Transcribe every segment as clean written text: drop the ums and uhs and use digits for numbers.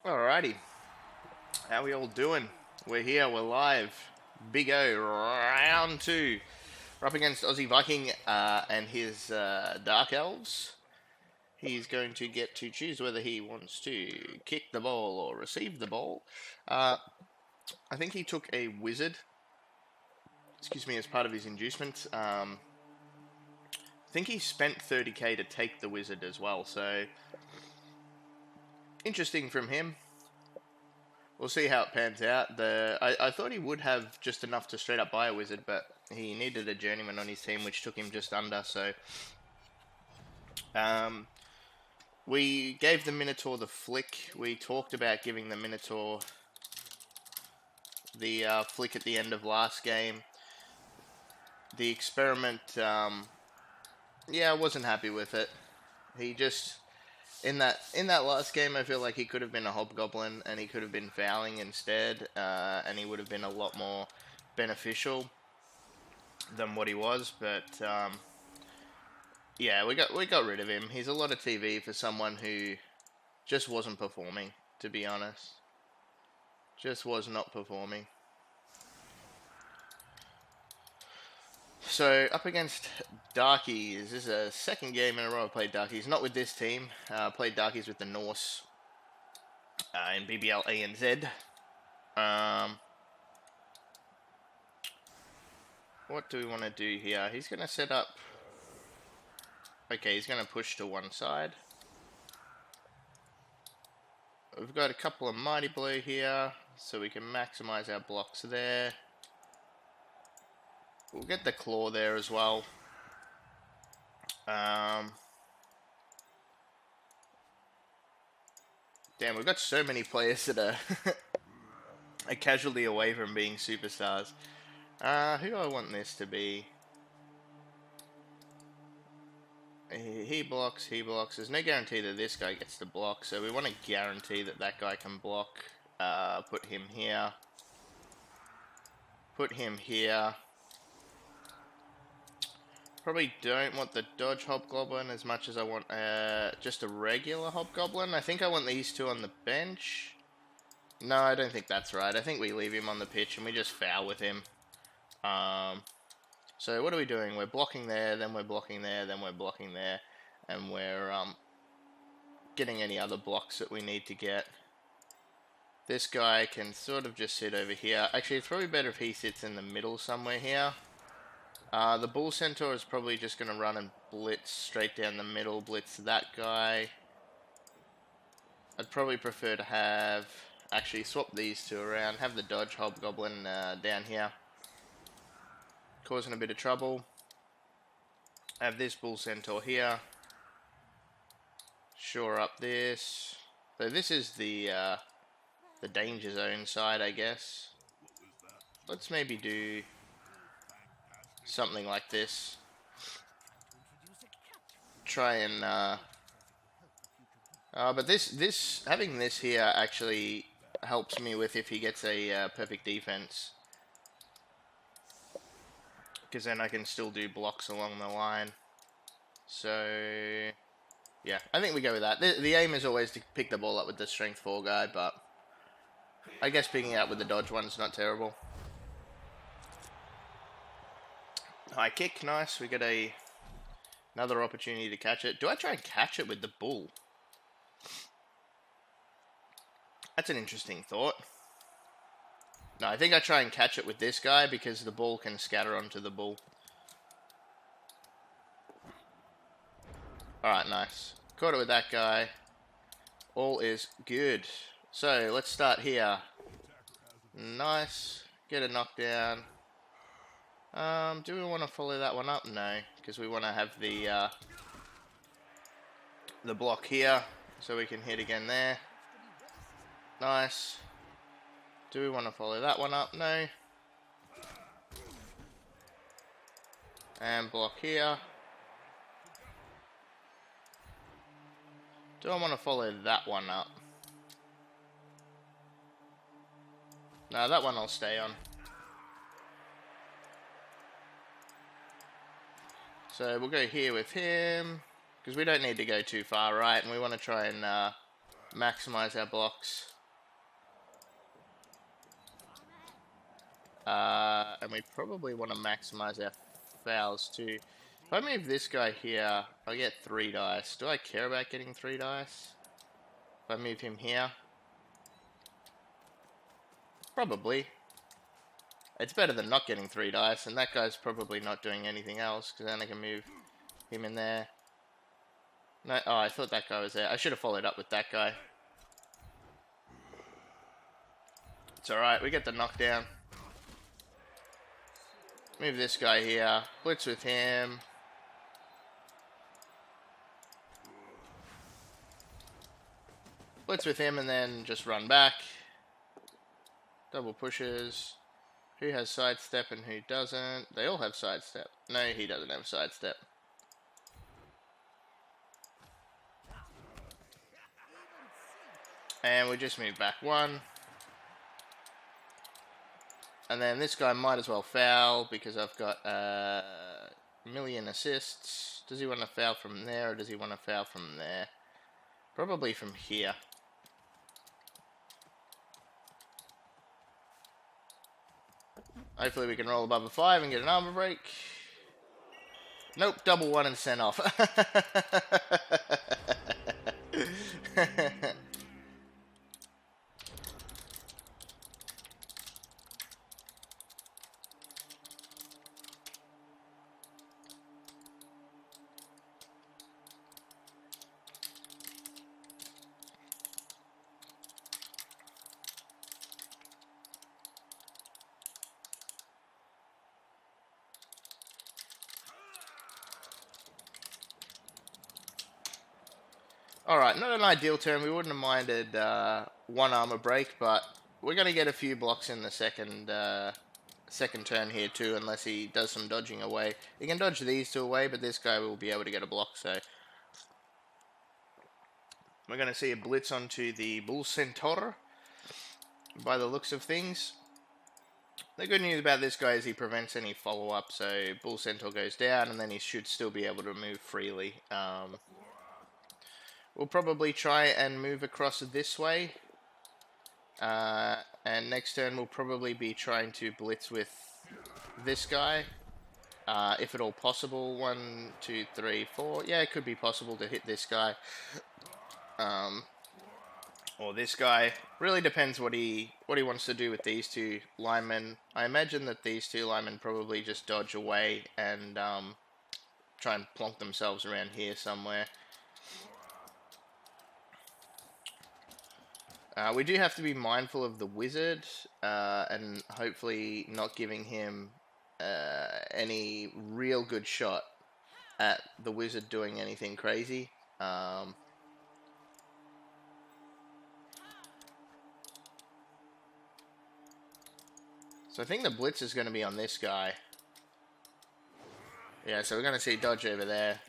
Alrighty, how we all doing? We're here, we're live. Big O, round two. We're up against Aussie Viking and his Dark Elves. He's going to get to choose whether he wants to kick the ball or receive the ball. I think he took a wizard, as part of his inducement. I think he spent 30k to take the wizard as well, so interesting from him. We'll see how it pans out. I thought he would have just enough to straight up buy a wizard, but he needed a journeyman on his team, which took him just under. So we gave the Minotaur the flick. We talked about giving the Minotaur the flick at the end of last game. The experiment, yeah, I wasn't happy with it. He just... In that last game, I feel like he could have been a hobgoblin and he could have been fouling instead, and he would have been a lot more beneficial than what he was. But yeah, we got rid of him. He's a lot of TV for someone who just wasn't performing. To be honest, just was not performing. So, up against Darkies. This is a second game in a row I played Darkies. Not with this team. Played Darkies with the Norse in BBL A and Z. What do we want to do here? He's going to set up... Okay, he's going to push to one side. We've got a couple of Mighty Blow here, so we can maximize our blocks there. We'll get the claw there as well. Damn, we've got so many players that are a casualty away from being superstars. Who do I want this to be? He blocks, he blocks. There's no guarantee that this guy gets to block, so we want to guarantee that that guy can block. Put him here. Put him here. Probably don't want the dodge hobgoblin as much as I want just a regular hobgoblin. I think I want these two on the bench. No, I don't think that's right. I think we leave him on the pitch and we just foul with him. So what are we doing? We're blocking there, then we're blocking there, then we're blocking there, and we're getting any other blocks that we need to get. This guy can sort of just sit over here. Actually, it's probably better if he sits in the middle somewhere here. The Bull Centaur is probably just going to run and blitz straight down the middle, blitz that guy. I'd probably prefer to have, actually swap these two around, have the Dodge Hobgoblin down here, causing a bit of trouble. Have this Bull Centaur here, shore up this. So this is the danger zone side, I guess. Let's maybe do something like this. Try and but this having this here actually helps me with if he gets a perfect defense, because then I can still do blocks along the line. So yeah, I think we go with that. The aim is always to pick the ball up with the strength 4 guy, but I guess picking it up with the dodge one's not terrible. High kick, nice. We get another opportunity to catch it. Do I try and catch it with the bull? That's an interesting thought. No, I think I try and catch it with this guy because the ball can scatter onto the bull. Alright, nice. Caught it with that guy. All is good. So, let's start here. Nice. Get a knockdown. Do we want to follow that one up? No, because we want to have the block here, so we can hit again there. Nice. Do we want to follow that one up? No. And block here. Do I want to follow that one up? No, that one I'll stay on. So we'll go here with him, because we don't need to go too far right, and we want to try and maximize our blocks. And we probably want to maximize our fouls too. If I move this guy here, I get 3 dice. Do I care about getting 3 dice? If I move him here? Probably. It's better than not getting 3 dice, and that guy's probably not doing anything else, because then I can move him in there. No, oh, I thought that guy was there. I should have followed up with that guy. It's alright, we get the knockdown. Move this guy here. Blitz with him. Blitz with him and then just run back. Double pushes. Who has sidestep and who doesn't? They all have sidestep. No, he doesn't have sidestep. And we just move back 1. And then this guy might as well foul because I've got a million assists. Does he want to foul from there or does he want to foul from there? Probably from here. Hopefully we can roll above a 5 and get an armor break. Nope, double 1 and sent off. Alright, not an ideal turn. We wouldn't have minded 1 armor break, but we're going to get a few blocks in the second turn here too, unless he does some dodging away. He can dodge these 2 away, but this guy will be able to get a block, so... We're going to see a blitz onto the Bull Centaur, by the looks of things. The good news about this guy is he prevents any follow-up, so Bull Centaur goes down, and then he should still be able to move freely. We'll probably try and move across this way. And next turn we'll probably be trying to blitz with this guy. If at all possible. 1, 2, 3, 4. Yeah, it could be possible to hit this guy. Or this guy. Really depends what he wants to do with these 2 linemen. I imagine that these 2 linemen probably just dodge away and try and plonk themselves around here somewhere. We do have to be mindful of the wizard, and hopefully not giving him any real good shot at the wizard doing anything crazy. So I think the blitz is going to be on this guy. Yeah, so we're going to see dodge over there,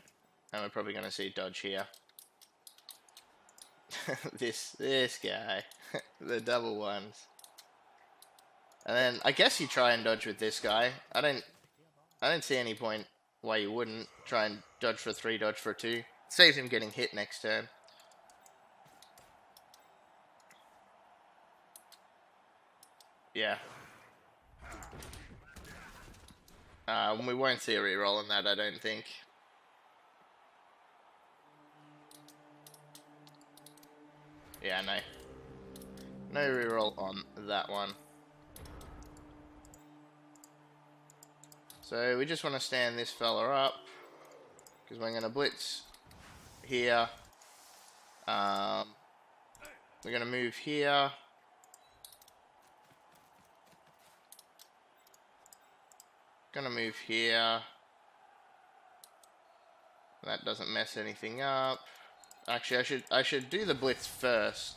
and we're probably going to see dodge here. this guy, the double 1s, and then I guess you try and dodge with this guy. I don't see any point why you wouldn't try and dodge for 3, dodge for 2. Saves him getting hit next turn. Yeah. We won't see a reroll on that, I don't think. Yeah, no. No reroll on that one. So we just want to stand this fella up, because we're going to blitz here. We're going to move here. Going to move here. That doesn't mess anything up. Actually, I should do the blitz first.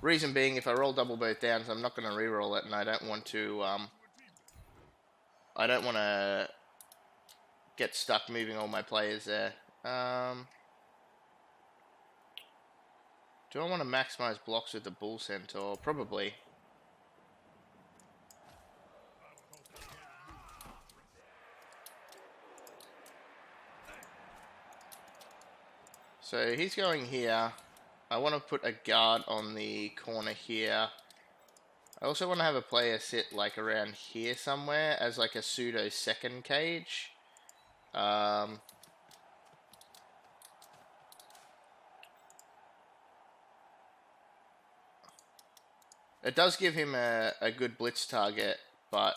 Reason being, if I roll double both downs, I'm not going to re-roll it, and I don't want to. I don't want to get stuck moving all my players there. Do I want to maximize blocks with the Bull Centaur? Probably. So he's going here. I want to put a guard on the corner here. I also want to have a player sit like around here somewhere as like a pseudo second cage. It does give him a good blitz target, but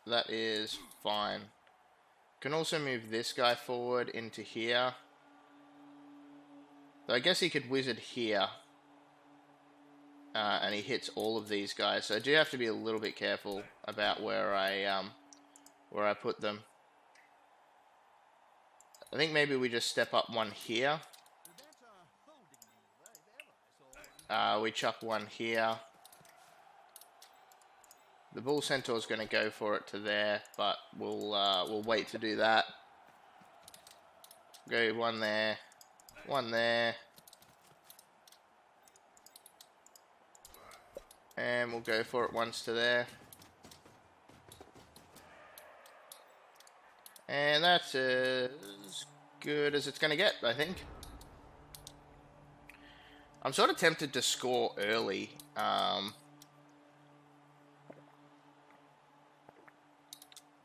that is fine. Can also move this guy forward into here. So I guess he could wizard here. And he hits all of these guys. So I do have to be a little bit careful about where I put them. I think maybe we just step up one here. We chuck one here. The Bull Centaur's going to go for it to there, but we'll wait to do that. Go one there, one there. And we'll go for it once to there. And that's as good as it's going to get, I think. I'm sort of tempted to score early.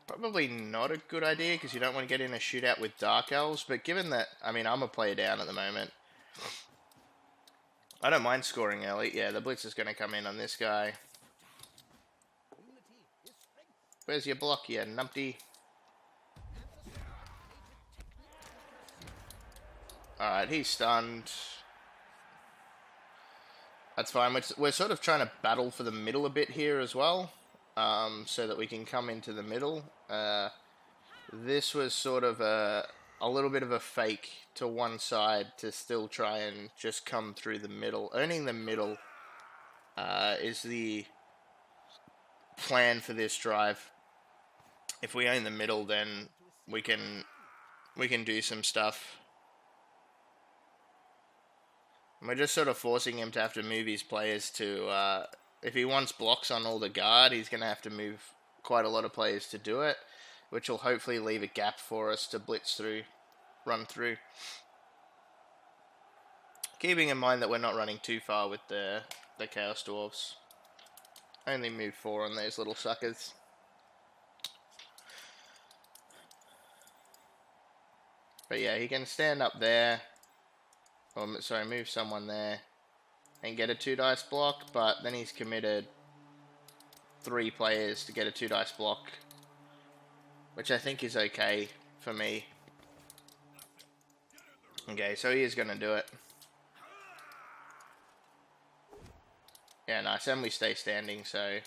Probably not a good idea because you don't want to get in a shootout with Dark Elves. But given that, I mean, I'm a player down at the moment. I don't mind scoring early. Yeah, the blitz is going to come in on this guy. Where's your block, you numpty? Alright, he's stunned. That's fine. We're sort of trying to battle for the middle a bit here as well. So that we can come into the middle. This was sort of a little bit of a fake to one side to still try and just come through the middle. Owning the middle is the plan for this drive. If we own the middle, then we can do some stuff. And we're just sort of forcing him to have to move his players to... if he wants blocks on all the guard, he's going to have to move quite a lot of players to do it, which will hopefully leave a gap for us to blitz through, run through. Keeping in mind that we're not running too far with the Chaos Dwarves. Only move 4 on those little suckers. But yeah, he can stand up there. Or, sorry, move someone there. And get a 2-dice block, but then he's committed 3 players to get a 2-dice block. Which I think is okay for me. Okay, so he is going to do it. Yeah, nice. And we stay standing, so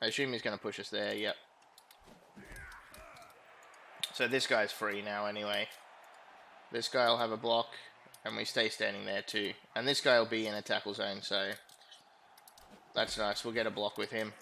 I assume he's going to push us there, yep. So this guy's free now anyway. This guy will have a block, and we stay standing there too. And this guy will be in a tackle zone, so that's nice. We'll get a block with him.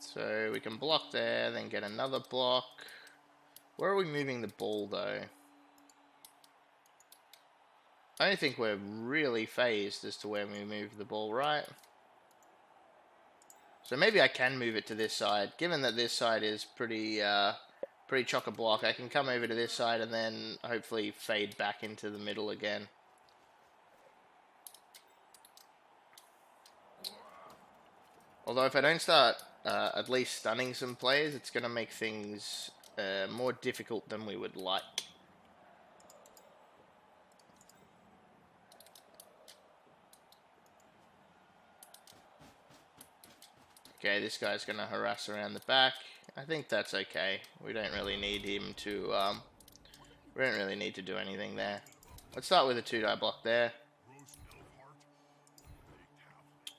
So we can block there, then get another block. Where are we moving the ball, though? I don't think we're really phased as to where we move the ball, right? So maybe I can move it to this side. Given that this side is pretty chock-a-block, I can come over to this side and then hopefully fade back into the middle again. Although if I don't start at least stunning some players, it's going to make things more difficult than we would like. Okay, this guy's going to harass around the back. I think that's okay. We don't really need him to... we don't really need to do anything there. Let's start with a 2-die block there.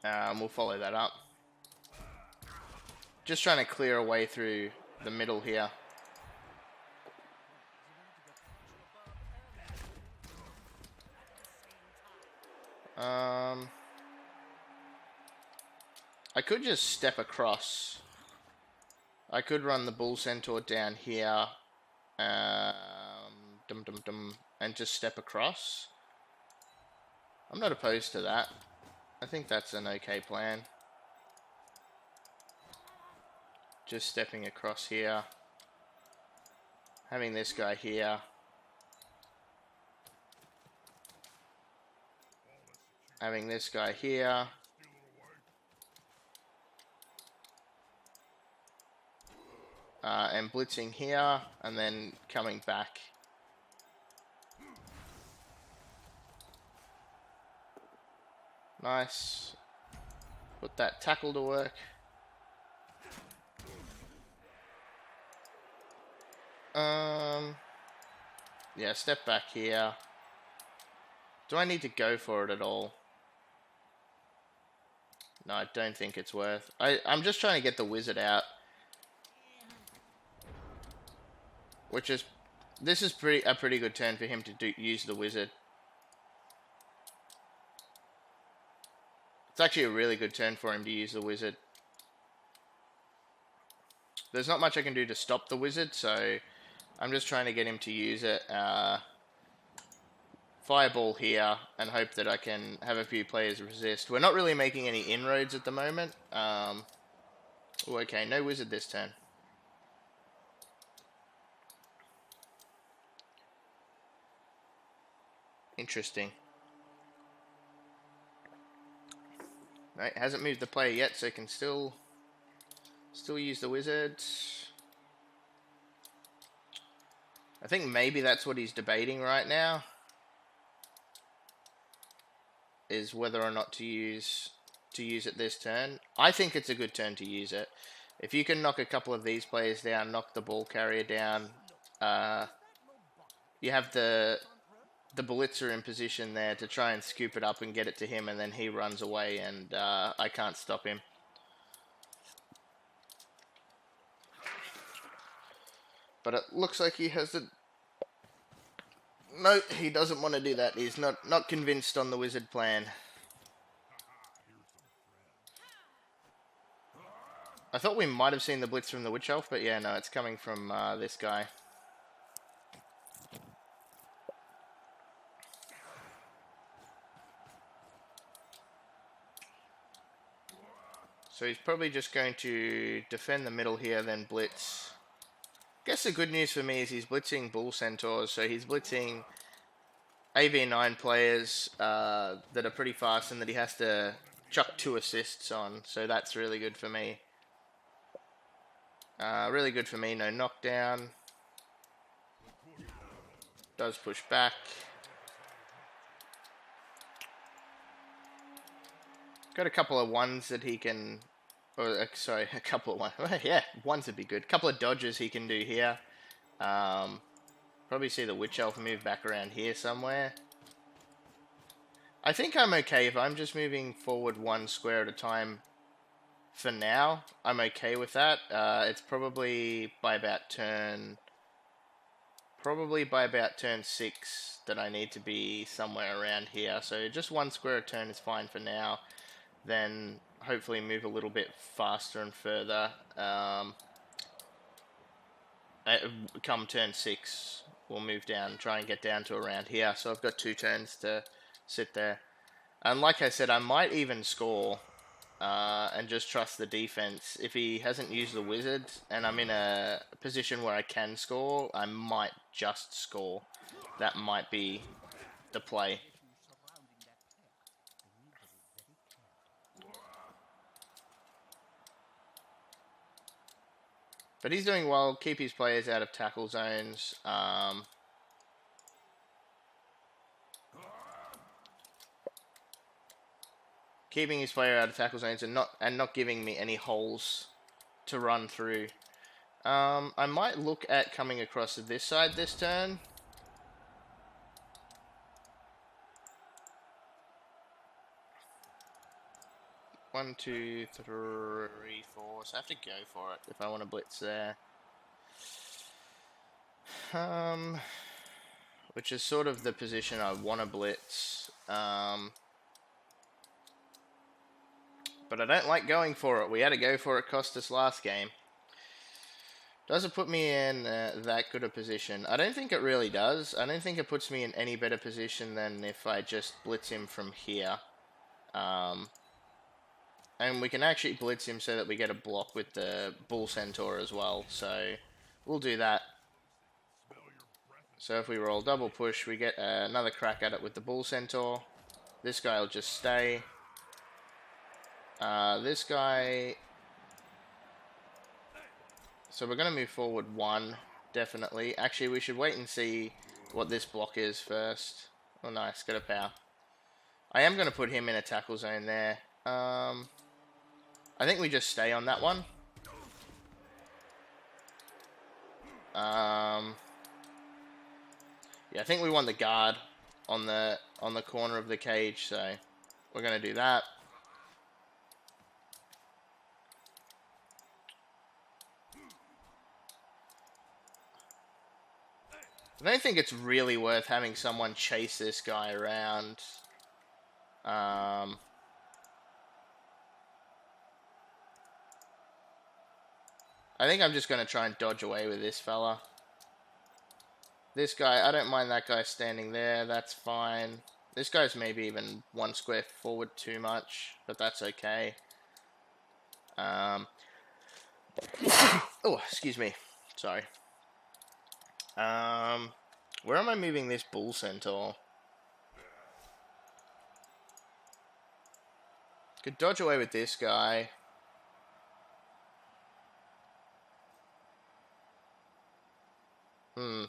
We'll follow that up. Just trying to clear a way through the middle here. I could just step across. I could run the Bull Centaur down here. And just step across. I'm not opposed to that. I think that's an okay plan. Just stepping across here. Having this guy here. Having this guy here. And blitzing here, and then coming back. Nice. Put that tackle to work. Yeah, step back here. Do I need to go for it at all? No, I don't think it's worth. I'm just trying to get the wizard out. Which is... This is a pretty good turn for him to use the wizard. It's actually a really good turn for him to use the wizard. There's not much I can do to stop the wizard, so I'm just trying to get him to use it. Fireball here, and hope that I can have a few players resist. We're not really making any inroads at the moment. Okay, no wizard this turn. Interesting. Right, hasn't moved the player yet, so can still use the wizard. I think maybe that's what he's debating right now, is whether or not to use it this turn. I think it's a good turn to use it. If you can knock a couple of these players down, knock the ball carrier down, you have the blitzer in position there to try and scoop it up and get it to him, and then he runs away, and I can't stop him. But it looks like he has the... No, he doesn't want to do that. He's not convinced on the wizard plan. I thought we might have seen the blitz from the witch elf, but yeah, no, it's coming from this guy. So he's probably just going to defend the middle here, then blitz. I guess the good news for me is he's blitzing bull centaurs, so he's blitzing AV9 players that are pretty fast and that he has to chuck 2 assists on, so that's really good for me. Really good for me, no knockdown. Does push back. Got a couple of ones that he can... sorry, a couple of ones. Yeah, ones would be good. A couple of dodges he can do here. Probably see the witch elf move back around here somewhere. I think I'm okay if I'm just moving forward 1 square at a time. For now, I'm okay with that. It's probably by about turn 6 that I need to be somewhere around here. So just 1 square a turn is fine for now. Then hopefully move a little bit faster and further. Come turn 6, we'll move down, try and get down to around here. So I've got 2 turns to sit there. And like I said, I might even score and just trust the defense. If he hasn't used the wizard and I'm in a position where I can score, I might just score. That might be the play. But he's doing well. Keep his players out of tackle zones. Keeping his player out of tackle zones and not giving me any holes to run through. I might look at coming across to this side this turn. One, two, three, four. So I have to go for it if I want to blitz there. Which is sort of the position I want to blitz. But I don't like going for it. We had to go for it, cost us last game. Does it put me in that good a position? I don't think it really does. I don't think it puts me in any better position than if I just blitz him from here. And we can actually blitz him so that we get a block with the Bull Centaur as well. So we'll do that. So if we roll double push, we get another crack at it with the Bull Centaur. This guy will just stay. This guy... So we're going to move forward one, definitely. Actually, we should wait and see what this block is first. Oh, nice. Got a power. I am going to put him in a tackle zone there. I think we just stay on that one. Yeah, I think we want the guard on the corner of the cage, so we're going to do that. I don't think it's really worth having someone chase this guy around. I think I'm just going to try and dodge away with this fella. This guy, I don't mind that guy standing there. That's fine. This guy's maybe even one square forward too much, but that's okay. Oh, excuse me. Sorry. Where am I moving this Bull Centaur? Could dodge away with this guy. I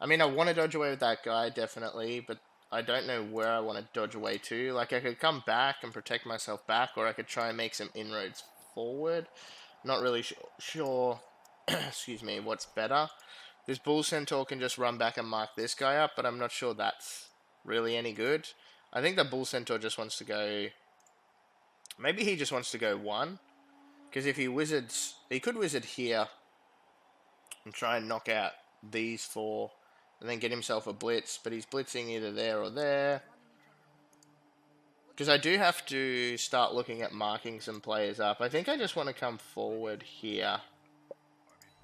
mean, I want to dodge away with that guy, definitely, but I don't know where I want to dodge away to. Like, I could come back and protect myself back, or I could try and make some inroads forward. Not really sure, excuse me, what's better. This Bull Centaur can just run back and mark this guy up, but I'm not sure that's really any good. I think the Bull Centaur just wants to go... Maybe he just wants to go one. Because if he wizards... He could wizard here and try and knock out these four and then get himself a blitz, but he's blitzing either there or there. Because I do have to start looking at marking some players up. I think I just want to come forward here.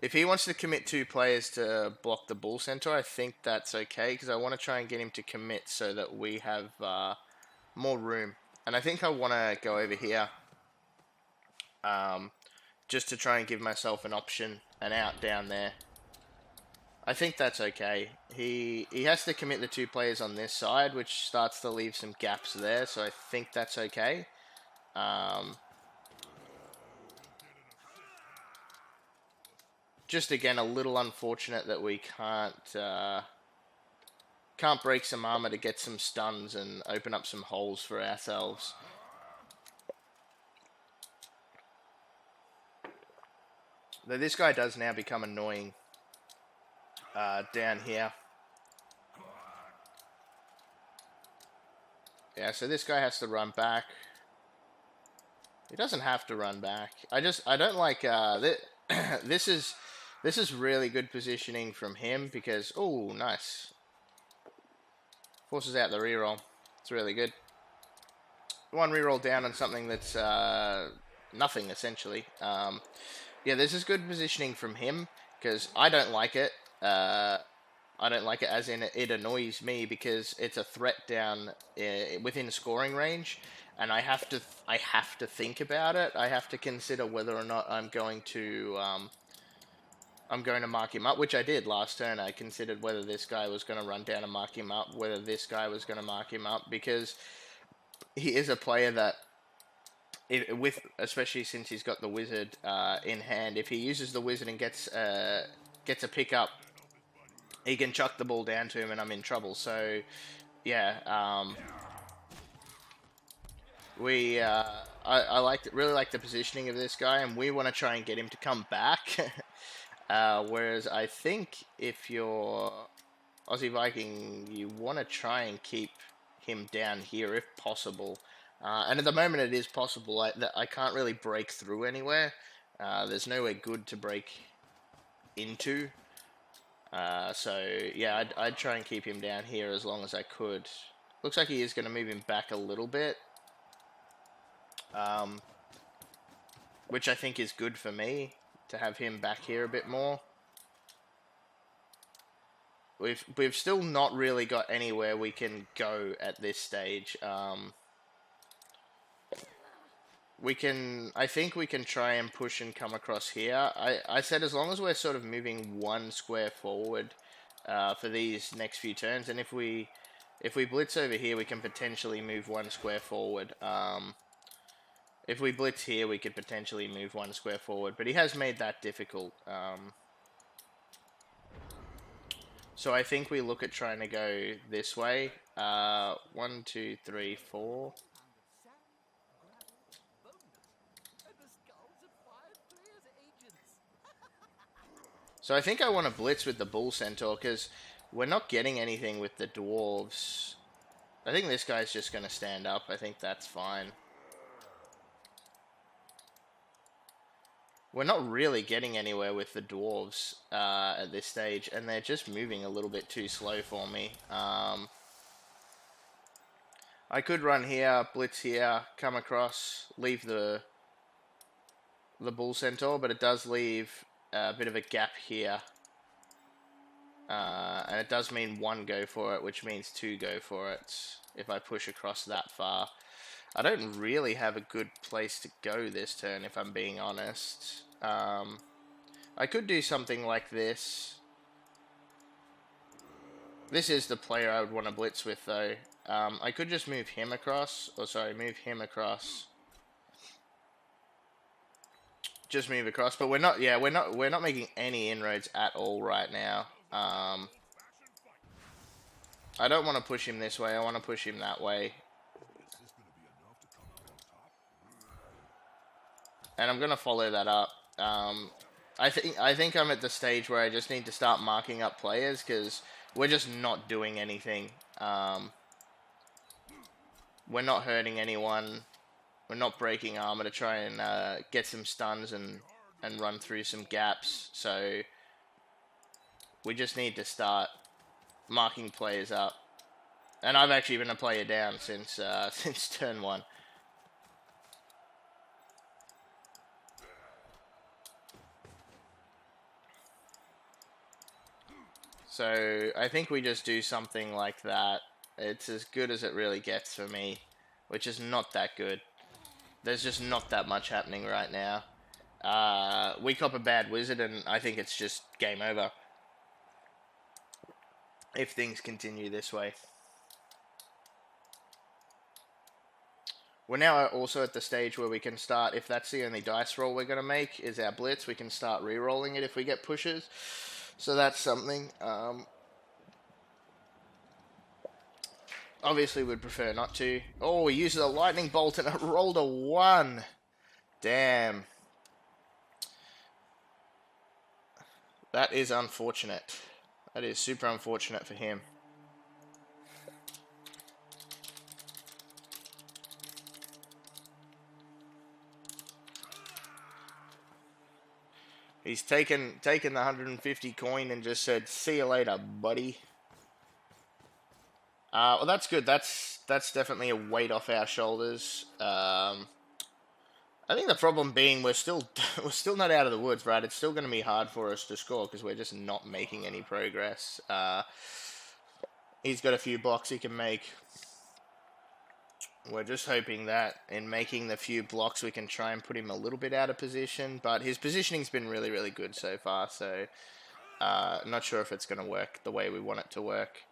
If he wants to commit 2 players to block the Bull Centaur, I think that's okay, because I want to try and get him to commit so that we have more room. And I think I want to go over here just to try and give myself an option, an out down there. I think that's okay. He has to commit the 2 players on this side, which starts to leave some gaps there, so I think that's okay. Just again, a little unfortunate that we can't break some armor to get some stuns and open up some holes for ourselves. Though this guy does now become annoying down here. Yeah, so this guy has to run back. He doesn't have to run back. I don't like this is really good positioning from him because, oh, nice. Forces out the reroll. It's really good. One reroll down on something that's nothing, essentially. Yeah, this is good positioning from him because I don't like it. I don't like it as in it annoys me because it's a threat down within scoring range. And I have to think about it. I have to consider whether or not I'm going to mark him up, which I did last turn. I considered whether this guy was going to run down and mark him up, whether this guy was going to mark him up, because he is a player that, especially since he's got the wizard in hand, if he uses the wizard and gets a pickup, he can chuck the ball down to him, and I'm in trouble. So, yeah. I really like the positioning of this guy, and we want to try and get him to come back. Whereas I think if you're Aussie Viking, you want to try and keep him down here if possible. And at the moment it is possible. I can't really break through anywhere. There's nowhere good to break into. So yeah, I'd try and keep him down here as long as I could. Looks like he is going to move him back a little bit. Which I think is good for me. to have him back here a bit more. We've still not really got anywhere we can go at this stage. I think we can try and push and come across here. I said as long as we're sort of moving 1 square forward for these next few turns, and if we blitz over here, we can potentially move 1 square forward. If we blitz here, we could potentially move 1 square forward, but he has made that difficult. So I think we look at trying to go this way. 1, 2, 3, 4. So I think I want to blitz with the Bull Centaur, because we're not getting anything with the Dwarves. I think this guy's just going to stand up. I think that's fine. We're not really getting anywhere with the Dwarves at this stage, and they're just moving a little bit too slow for me. I could run here, blitz here, come across, leave the Bull Centaur, but it does leave a bit of a gap here. And it does mean 1 go for it, which means 2 go for it if I push across that far. I don't really have a good place to go this turn, if I'm being honest. I could do something like this. This is the player I would want to blitz with, though. I could just move him across. Or sorry, move him across. Just move across, but we're not making any inroads at all right now. I don't want to push him this way. I want to push him that way. And I'm gonna follow that up. I think I'm at the stage where I just need to start marking up players, because we're just not doing anything. We're not hurting anyone. We're not breaking armor to try and get some stuns and run through some gaps. So we just need to start marking players up. And I've actually been a player down since since turn 1. So I think we just do something like that. It's as good as it really gets for me, which is not that good. There's just not that much happening right now. We cop a bad wizard, and I think it's just game over if things continue this way. We're now also at the stage where we can start, if that's the only dice roll we're going to make, is our blitz, we can start re-rolling it if we get pushes. So that's something. Obviously, we'd prefer not to. Oh, we used a lightning bolt and it rolled a 1. Damn. That is unfortunate. That is super unfortunate for him. He's taken the 150 coin and just said, "See you later, buddy." Well, that's good. That's definitely a weight off our shoulders. I think the problem being we're still not out of the woods, right? It's still going to be hard for us to score because we're just not making any progress. He's got a few blocks he can make. We're just hoping that in making the few blocks we can try and put him a little bit out of position, but his positioning's been really, really good so far, so not sure if it's going to work the way we want it to work.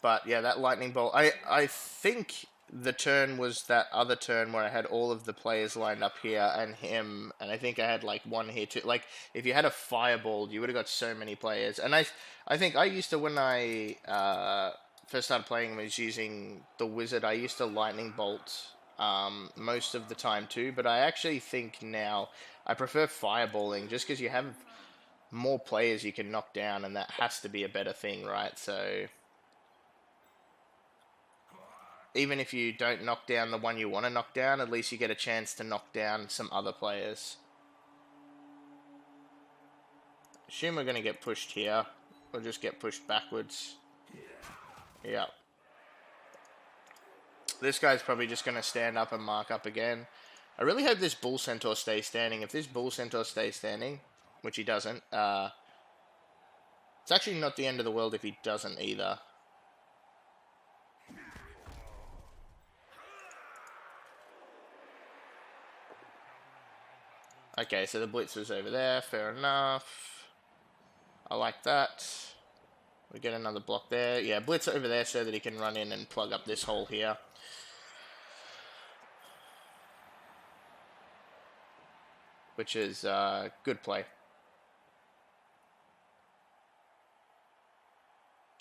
But yeah, that lightning bolt, I think the turn was that other turn where I had all of the players lined up here and him, and I think I had like 1 here too. Like, if you had a fireball, you would have got so many players. And I think I used to, when I first started playing, was using the wizard, I used to lightning bolt most of the time too, but I actually think now I prefer fireballing just because you have more players you can knock down, and that has to be a better thing, right? So even if you don't knock down the one you want to knock down, at least you get a chance to knock down some other players. Assume we're going to get pushed here. We'll just get pushed backwards. Yeah. This guy's probably just going to stand up and mark up again. I really hope this Bull Centaur stays standing. If this Bull Centaur stays standing, which he doesn't, it's actually not the end of the world if he doesn't either. Okay, so the Blitz was over there. Fair enough. I like that. We get another block there. Yeah, Blitz over there so that he can run in and plug up this hole here. Which is good play.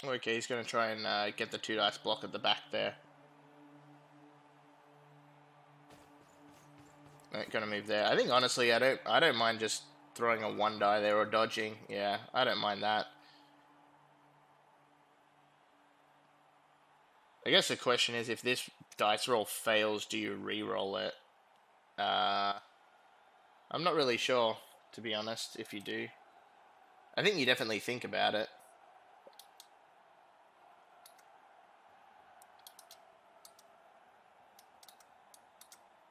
Okay, he's going to try and get the 2 dice block at the back there. Gonna move there. I think honestly, I don't mind just throwing a 1 die there or dodging. Yeah, I don't mind that. I guess the question is, if this dice roll fails, do you re-roll it? I'm not really sure, to be honest, if you do. I think you definitely think about it.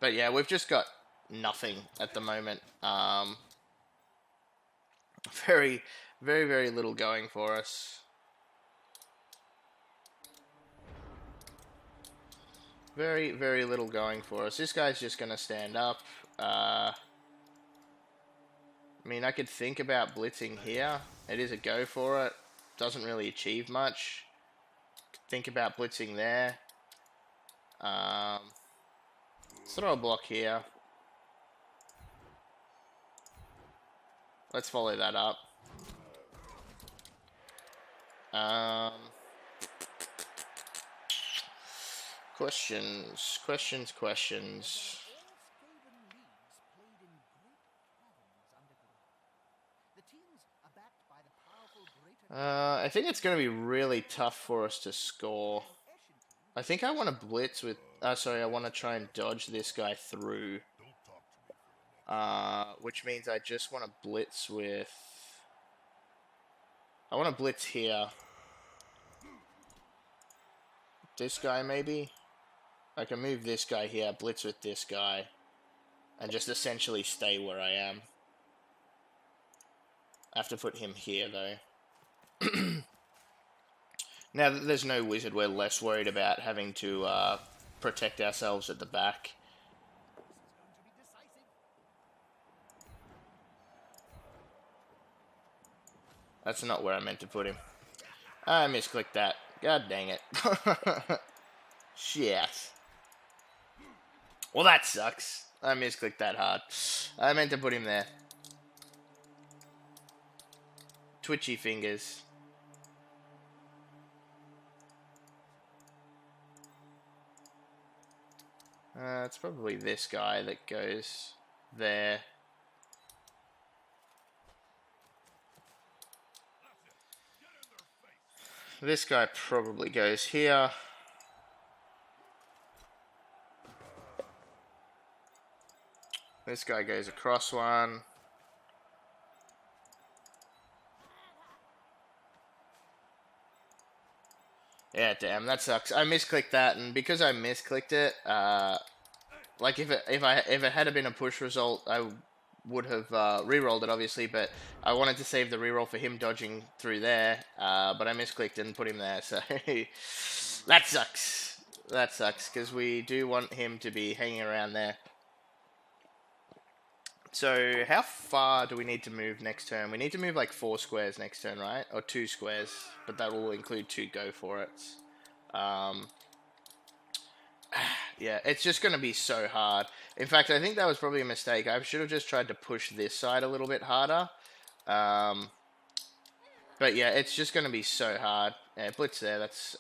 But yeah, we've just got nothing at the moment. Very, very, very little going for us. Very, very little going for us. This guy's just going to stand up. I mean, I could think about blitzing here. It is a go for it. Doesn't really achieve much. Think about blitzing there. Let's throw a block here. Let's follow that up. Questions. I think it's going to be really tough for us to score. I think I want to blitz with... sorry, I want to try and dodge this guy through. Which means I just want to blitz with... I want to blitz here. This guy, maybe? I can move this guy here, blitz with this guy, and just essentially stay where I am. I have to put him here, though. Now that there's no wizard, we're less worried about having to protect ourselves at the back. That's not where I meant to put him. I misclicked that. God dang it. Shit. Well, that sucks. I misclicked that hard. I meant to put him there. Twitchy fingers. It's probably this guy that goes there. This guy probably goes here. This guy goes across one. Yeah, damn, that sucks. I misclicked that, and because I misclicked it, like if it had been a push result, I would have re-rolled it, obviously, but I wanted to save the re-roll for him dodging through there, but I misclicked and put him there, so that sucks. That sucks, because we do want him to be hanging around there. So, how far do we need to move next turn? We need to move like 4 squares next turn, right? Or 2 squares, but that will include 2 go for it. Yeah, it's just going to be so hard. In fact, I think that was probably a mistake. I should have just tried to push this side a little bit harder. But yeah, it's just going to be so hard. Yeah, blitz there, that's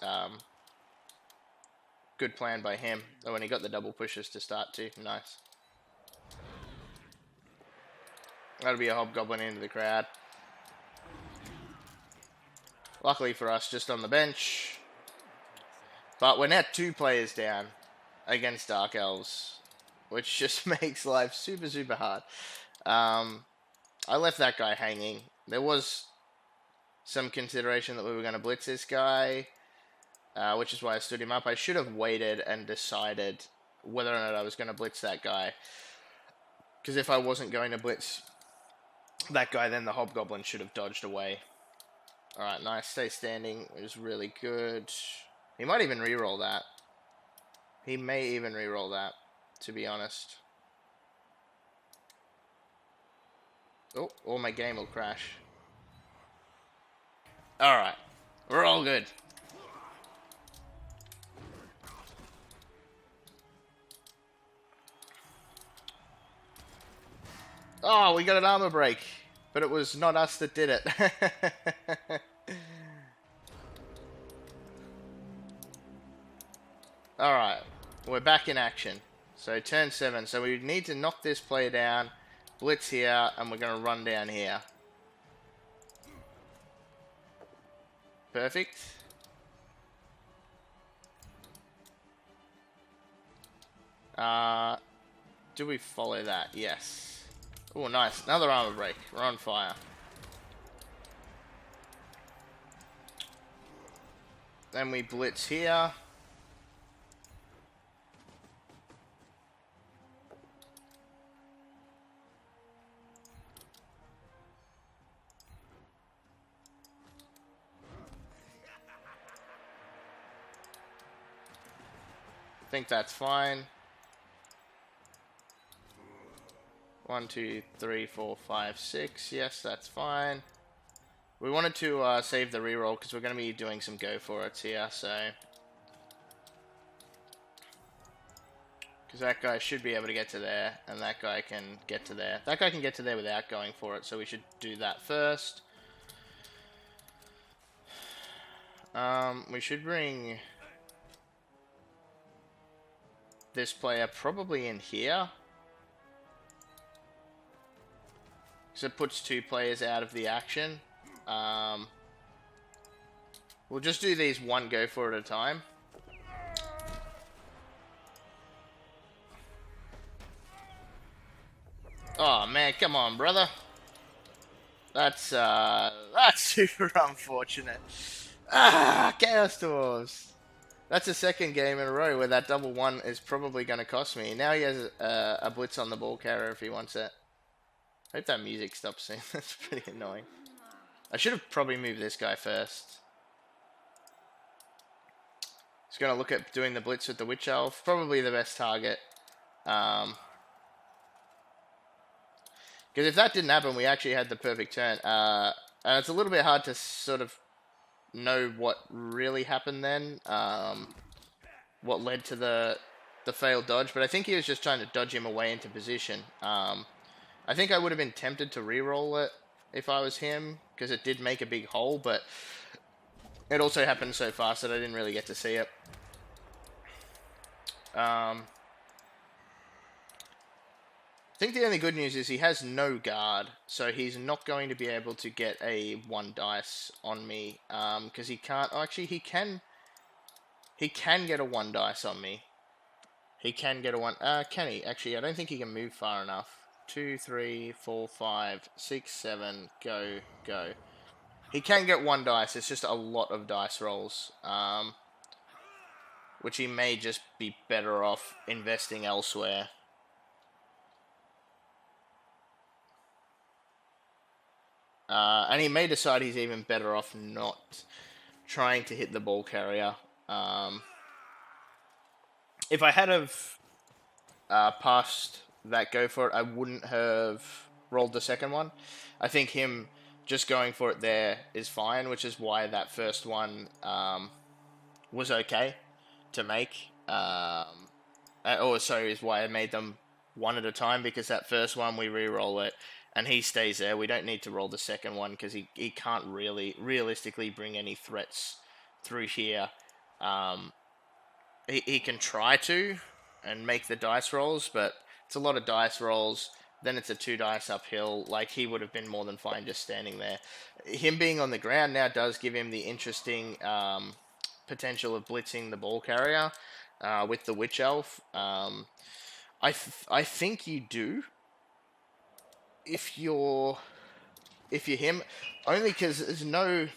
good plan by him. Oh, and he got the double pushes to start too. Nice. That'll be a hobgoblin into the crowd. Luckily for us, just on the bench. But we're now 2 players down against Dark Elves, which just makes life super, super hard. I left that guy hanging. There was some consideration that we were going to blitz this guy, which is why I stood him up. I should have waited and decided whether or not I was going to blitz that guy. Because if I wasn't going to blitz that guy, then the Hobgoblin should have dodged away. Alright, nice. Stay standing is really good. He might even reroll that. He may even reroll that, to be honest. Oh, or my game will crash. Alright. We're all good. Oh, we got an armor break. But it was not us that did it. Alright. We're back in action. So turn 7. So we need to knock this player down. Blitz here. And we're going to run down here. Perfect. Do we follow that? Yes. Oh, nice. Another armor break. We're on fire. Then we blitz here. I think that's fine. 1, 2, 3, 4, 5, 6. Yes, that's fine. We wanted to save the reroll because we're going to be doing some go for it here, so. Because that guy should be able to get to there, and that guy can get to there. That guy can get to there without going for it, so we should do that first. We should bring this player probably in here. So it puts 2 players out of the action. We'll just do these one go for it at a time. Oh man, come on, brother. That's super unfortunate. Chaos Dwarves. That's the second game in a row where that double 1 is probably going to cost me. Now he has a blitz on the ball carrier if he wants it. I hope that music stops soon. That's pretty annoying. I should have probably moved this guy first. Just going to look at doing the blitz with the Witch Elf. Probably the best target. Because if that didn't happen, we actually had the perfect turn. And it's a little bit hard to sort of know what really happened then. What led to the failed dodge. But I think he was just trying to dodge him away into position. I think I would have been tempted to re-roll it if I was him, because it did make a big hole, but it also happened so fast that I didn't really get to see it. I think the only good news is he has no guard, so he's not going to be able to get a 1 dice on me, because he can't. Oh, actually, he can get a 1 dice on me. He can get a 1. Can he? Actually, I don't think he can move far enough. 2, 3, 4, 5, 6, 7, go. He can get 1 dice, it's just a lot of dice rolls. Which he may just be better off investing elsewhere. And he may decide he's even better off not trying to hit the ball carrier. If I had have passed that go for it, I wouldn't have rolled the second one. I think him just going for it there is fine, which is why that first one was okay to make. Also is why I made them 1 at a time, because that first one we re-roll it and he stays there. We don't need to roll the second one because he can't really realistically bring any threats through here. He can try to and make the dice rolls, but it's a lot of dice rolls. Then it's a 2 dice uphill. Like, he would have been more than fine just standing there. Him being on the ground now does give him the interesting potential of blitzing the ball carrier with the Witch Elf. I think you do if you're him, only because there's no.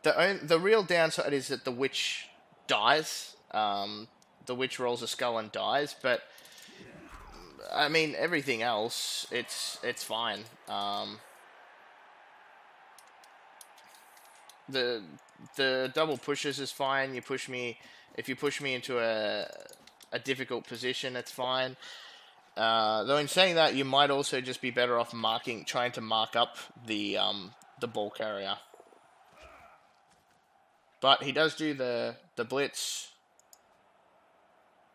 The real downside is that the Witch dies. The Witch rolls a skull and dies, but I mean, everything else, it's fine. The double pushes is fine. You push me, if you push me into a difficult position, it's fine. Though in saying that, you might also just be better off trying to mark up the ball carrier. But he does do the blitz.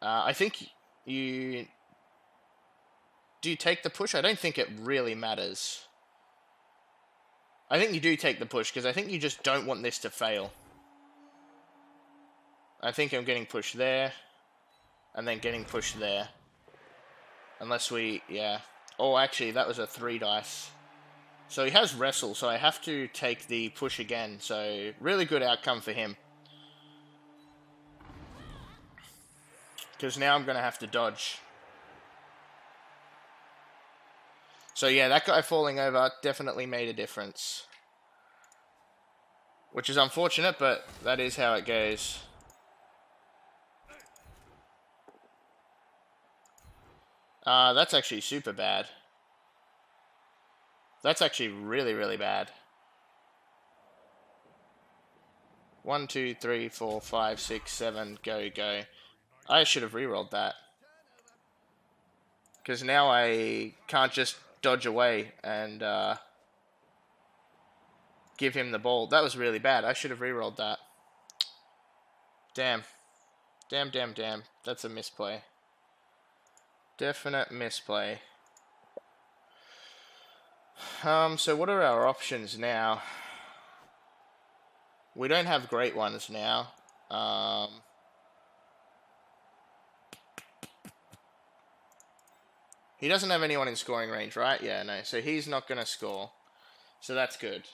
I think you do you take the push? I don't think it really matters. I think you do take the push, because I think you just don't want this to fail. I think I'm getting pushed there, and then getting pushed there. Unless we, yeah. Oh, actually, that was a 3 dice. So he has wrestle, so I have to take the push again. So, really good outcome for him. Because now I'm going to have to dodge. So yeah, that guy falling over definitely made a difference. Which is unfortunate, but that is how it goes. That's actually super bad. That's actually really, really bad. 1, 2, 3, 4, 5, 6, 7, go, go. I should have rerolled that. Because now I can't just dodge away and give him the ball. That was really bad. I should have rerolled that. Damn. Damn, damn, damn. That's a misplay. Definite misplay. So what are our options now? We don't have great ones now. He doesn't have anyone in scoring range, right? Yeah, no. So he's not going to score. So that's good.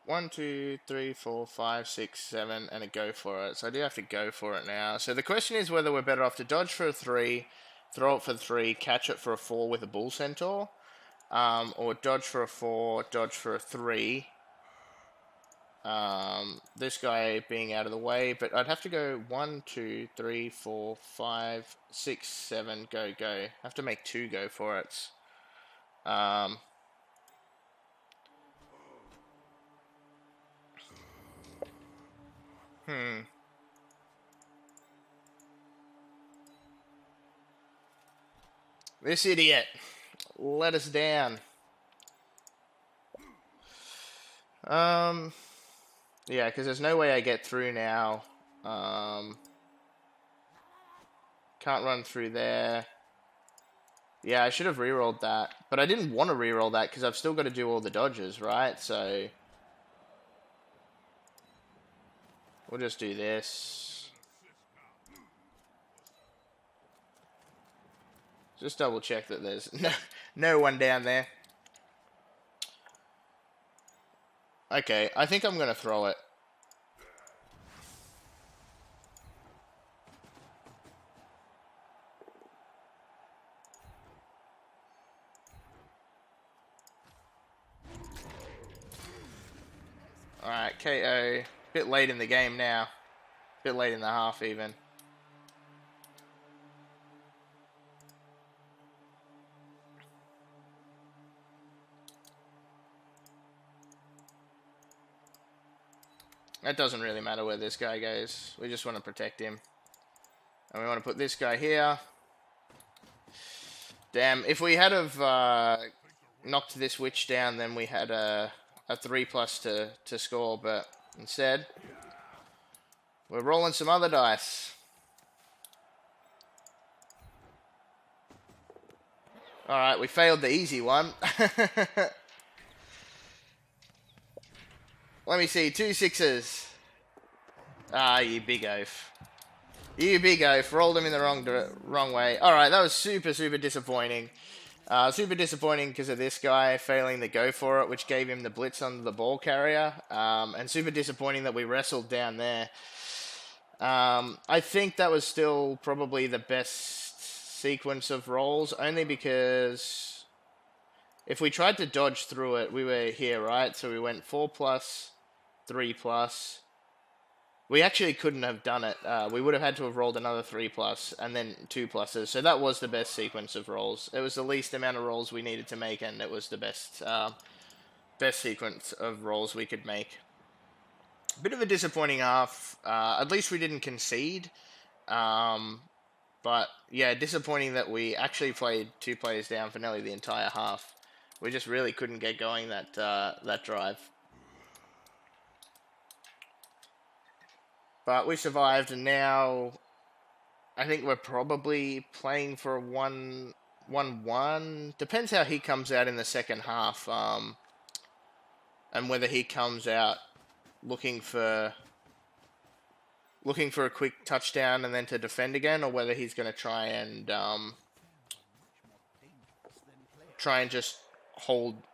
1, 2, 3, 4, 5, 6, 7, and a go for it. So I do have to go for it now. So the question is whether we're better off to dodge for a 3, throw it for 3, catch it for a 4 with a bull centaur, or dodge for a 4, dodge for a 3. This guy being out of the way, but I'd have to go 1, 2, 3, 4, 5, 6, 7, go, go. I have to make 2 go for it. This idiot let us down. Yeah, because there's no way I get through now. Can't run through there. Yeah, I should have rerolled that. But I didn't want to reroll that because I've still got to do all the dodges, right? So we'll just do this. Just double check that there's no one down there. Okay, I think I'm going to throw it. Alright, KO. Bit late in the game now. Bit late in the half even. It doesn't really matter where this guy goes. We just want to protect him. And we want to put this guy here. Damn, if we had have knocked this witch down, then we had a 3+ to score, but instead, we're rolling some other dice. Alright, we failed the easy one. Let me see, 2 6s. Ah, you big oaf. You big oaf, rolled him in the wrong way. Alright, that was super, super disappointing. Super disappointing because of this guy failing the go for it, which gave him the blitz on the ball carrier. And super disappointing that we wrestled down there. I think that was still probably the best sequence of rolls, only because if we tried to dodge through it, we were here, right? So we went 4+, 3+, We actually couldn't have done it. We would have had to have rolled another 3+ and then 2+. So that was the best sequence of rolls. It was the least amount of rolls we needed to make, and it was the best sequence of rolls we could make. Bit of a disappointing half. At least we didn't concede. But yeah, disappointing that we actually played 2 players down for nearly the entire half. We just really couldn't get going that drive. But we survived, and now I think we're probably playing for a 1-1. Depends how he comes out in the second half, and whether he comes out looking for a quick touchdown and then to defend again, or whether he's going to try and just hold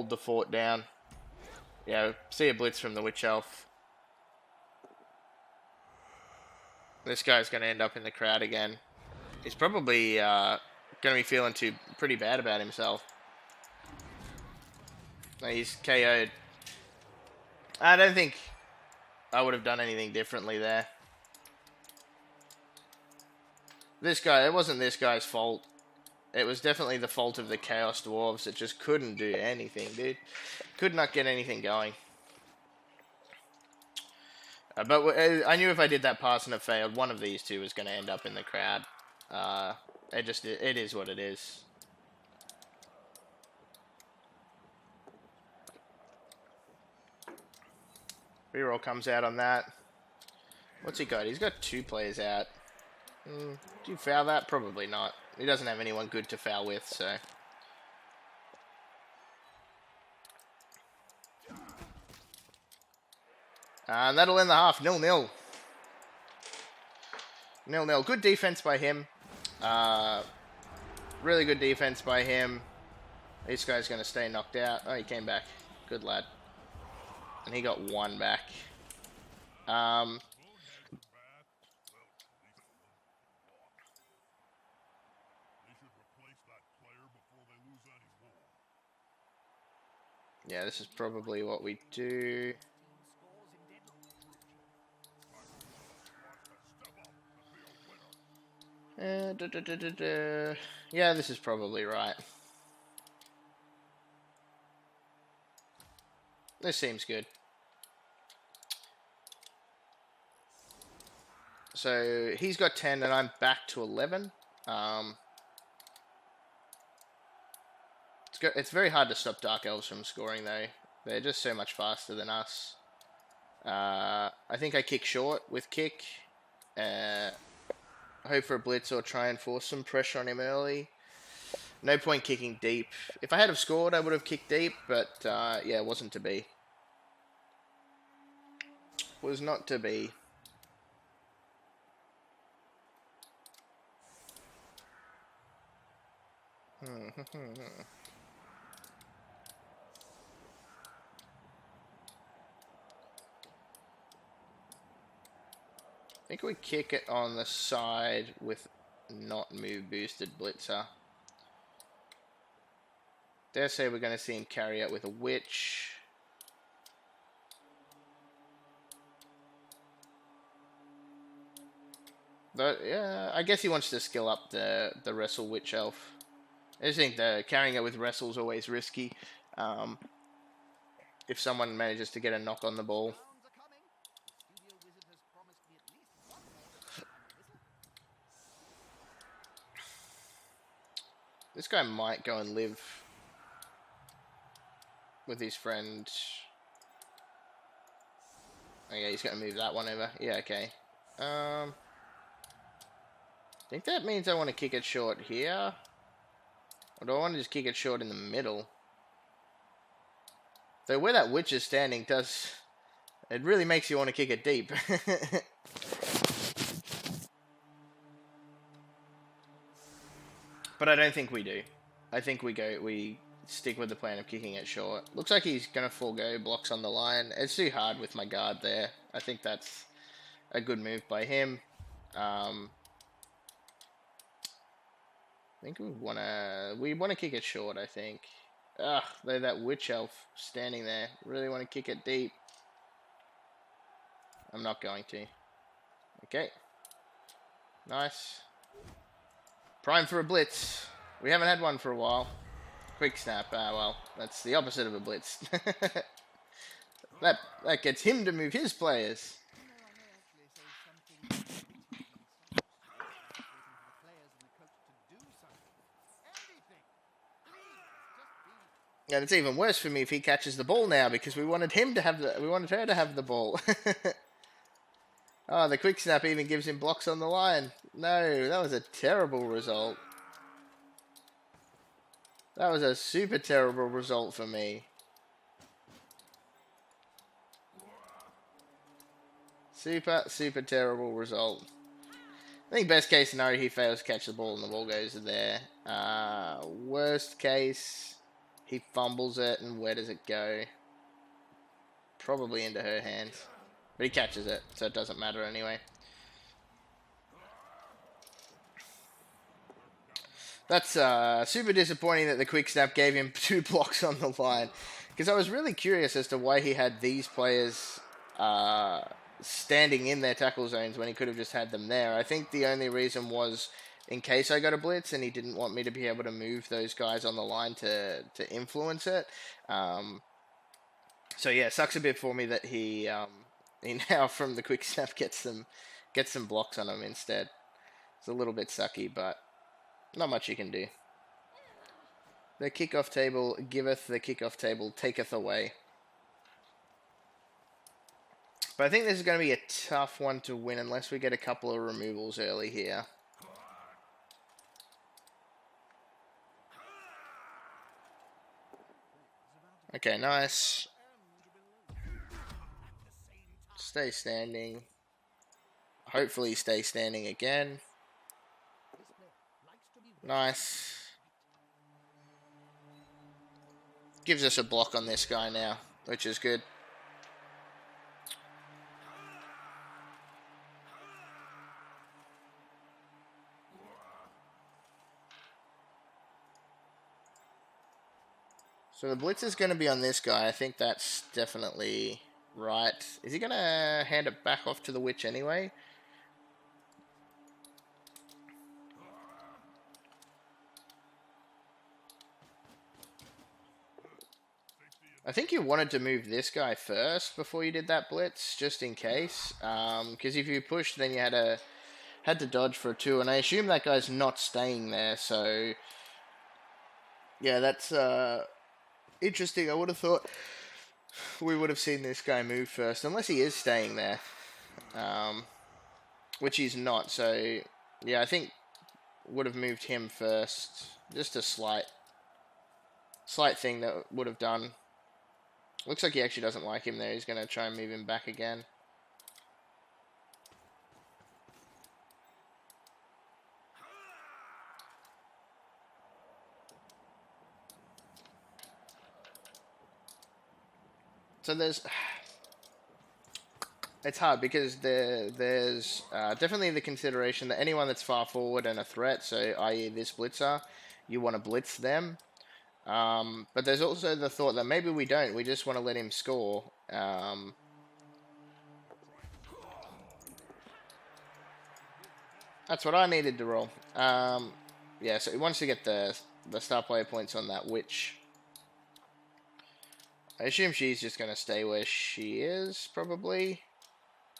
the fort down. Yeah, see a blitz from the Witch Elf. This guy's going to end up in the crowd again. He's probably going to be feeling pretty bad about himself. He's KO'd. I don't think I would have done anything differently there. This guy, it wasn't this guy's fault. It was definitely the fault of the Chaos Dwarves that just couldn't do anything, dude. Could not get anything going. But I knew if I did that pass and it failed, one of these two was going to end up in the crowd. It is what it is. Reroll comes out on that. What's he got? He's got 2 players out. Do you foul that? Probably not. He doesn't have anyone good to foul with, so... And that'll end the half. 0-0. 0-0. Good defense by him. Really good defense by him. This guy's going to stay knocked out. Oh, he came back. Good lad. And he got 1 back. Yeah, this is probably what we do. Yeah, this is probably right. This seems good. So he's got 10 and I'm back to 11. It's very hard to stop Dark Elves from scoring though. They're just so much faster than us. I think I kick short with kick. Hope for a blitz or try and force some pressure on him early. No point kicking deep. If I had have scored, I would have kicked deep, but yeah, it wasn't to be. Was not to be. I think we kick it on the side with not move boosted blitzer. Dare say we're going to see him carry out with a witch. But yeah, I guess he wants to skill up the wrestle witch elf. I just think the carrying it with wrestle is always risky. If someone manages to get a knock on the ball. This guy might go and live with his friend. Okay, he's going to move that one over. Yeah, okay. I think that means I want to kick it short here. Or do I want to just kick it short in the middle? So where that witch is standing it really makes you want to kick it deep. But I don't think we do. I think we stick with the plan of kicking it short. Looks like he's going to forego blocks on the line. It's too hard with my guard there. I think that's a good move by him. I think we want to kick it short, I think. Ugh, that witch elf standing there. Really want to kick it deep. I'm not going to. Okay. Nice. Prime for a blitz. We haven't had one for a while. Quick snap. Well, that's the opposite of a blitz. that gets him to move his players. And it's even worse for me if he catches the ball now, because we wanted her to have the ball. Oh, the quick snap even gives him blocks on the line. No, that was a terrible result. That was a super terrible result for me. Super terrible result. I think best case scenario, he fails to catch the ball and the ball goes there. Worst case, he fumbles it, and where does it go? Probably into her hands. But he catches it, so it doesn't matter anyway. That's super disappointing that the quick snap gave him 2 blocks on the line. Because I was really curious as to why he had these players standing in their tackle zones when he could have just had them there. I think the only reason was in case I got a blitz and he didn't want me to be able to move those guys on the line to influence it. So yeah, sucks a bit for me that he now from the quick snap gets some blocks on him instead. It's a little bit sucky, but not much you can do. The kickoff table giveth, the kickoff table taketh away. But I think this is going to be a tough one to win unless we get a couple of removals early here. Okay, nice. Stay standing. Hopefully stay standing again. Nice. Gives us a block on this guy now, which is good. So the blitz is going to be on this guy. I think that's definitely right. Is he going to hand it back off to the witch anyway? I think you wanted to move this guy first before you did that blitz, just in case. Because if you pushed, then you had to dodge for a 2, and I assume that guy's not staying there. So yeah, that's interesting. I would have thought we would have seen this guy move first, unless he is staying there, which he's not. So yeah, I think would have moved him first. Just a slight thing that would have done. Looks like he actually doesn't like him there. He's going to try and move him back again. So it's hard because there's definitely the consideration that anyone that's far forward and a threat, so i.e. this blitzer, you want to blitz them. But there's also the thought that maybe we don't. We just want to let him score. That's what I needed to roll. Yeah, so he wants to get the star player points on that witch. I assume she's just going to stay where she is, probably.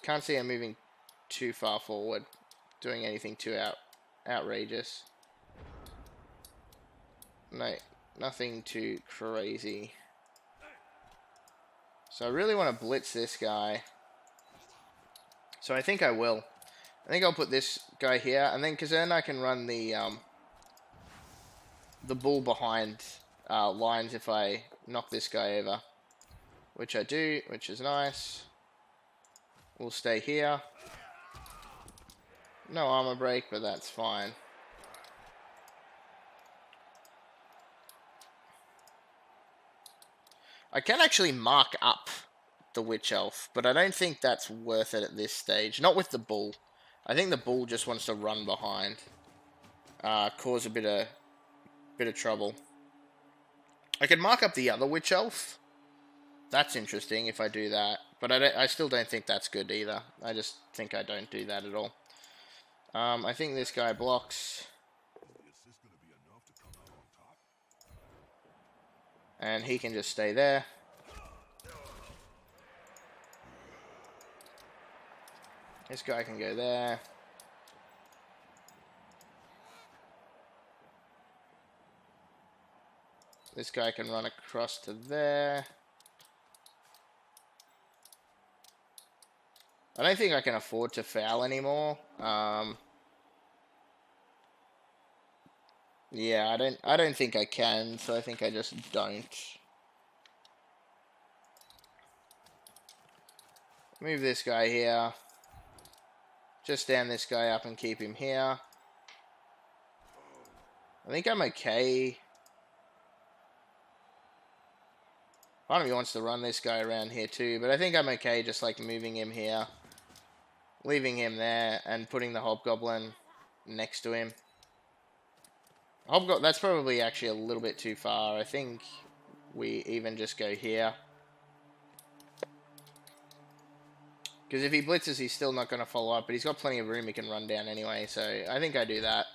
Can't see her moving too far forward, doing anything too outrageous. No. Nothing too crazy. So I really want to blitz this guy. So I think I will. I think I'll put this guy here, and then because then I can run the bull behind lines if I knock this guy over, which I do, which is nice. We'll stay here. No armor break, but that's fine. I can actually mark up the Witch Elf, but I don't think that's worth it at this stage. Not with the Bull. I think the Bull just wants to run behind. Cause a bit of trouble. I could mark up the other Witch Elf. That's interesting if I do that. But I still don't think that's good either. I just think I don't do that at all. I think this guy blocks. And he can just stay there. This guy can go there. This guy can run across to there. I don't think I can afford to foul anymore. Yeah, I don't think I can, so I think I just don't. Move this guy here. Just stand this guy up and keep him here. I think I'm okay. Part of me wants to run this guy around here too, but I think I'm okay just like moving him here. Leaving him there and putting the Hobgoblin next to him. That's probably actually a little bit too far. I think we even just go here. Because if he blitzes, he's still not going to follow up, but he's got plenty of room he can run down anyway, so I think I do that.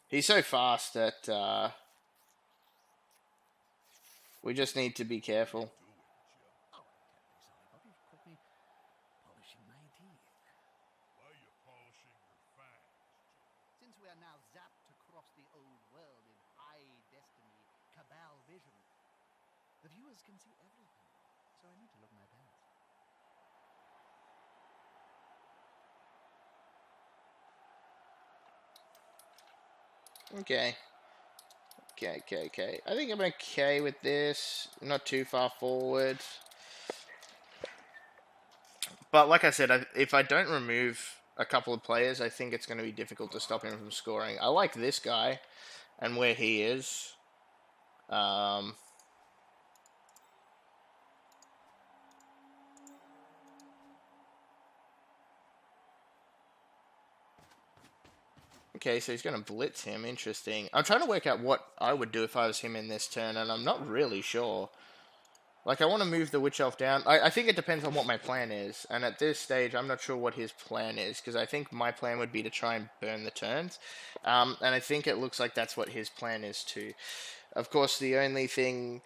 He's so fast that we just need to be careful. Okay. Okay. I think I'm okay with this. Not too far forward. But like I said, if I don't remove a couple of players, I think it's going to be difficult to stop him from scoring. I like this guy and where he is. Okay, so he's going to blitz him. Interesting. I'm trying to work out what I would do if I was him in this turn, and I'm not really sure. Like, I want to move the Witch Elf down. I think it depends on what my plan is. And at this stage, I'm not sure what his plan is. Because I think my plan would be to try and burn the turns. And I think it looks like that's what his plan is too. Of course, the only thing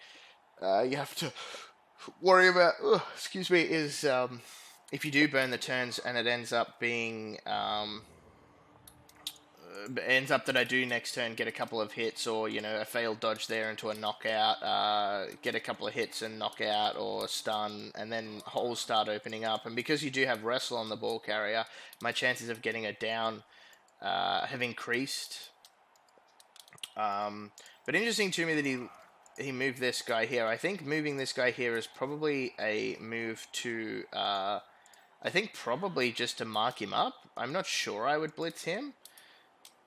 you have to worry about, is if you do burn the turns and it ends up being... ends up that I do next turn get a couple of hits, or a failed dodge there into a knockout, get a couple of hits and knockout or stun, and then holes start opening up. And because you do have wrestle on the ball carrier, my chances of getting it down have increased. But interesting to me that he moved this guy here. I think moving this guy here is probably a move to I think probably just to mark him up. I'm not sure I would blitz him.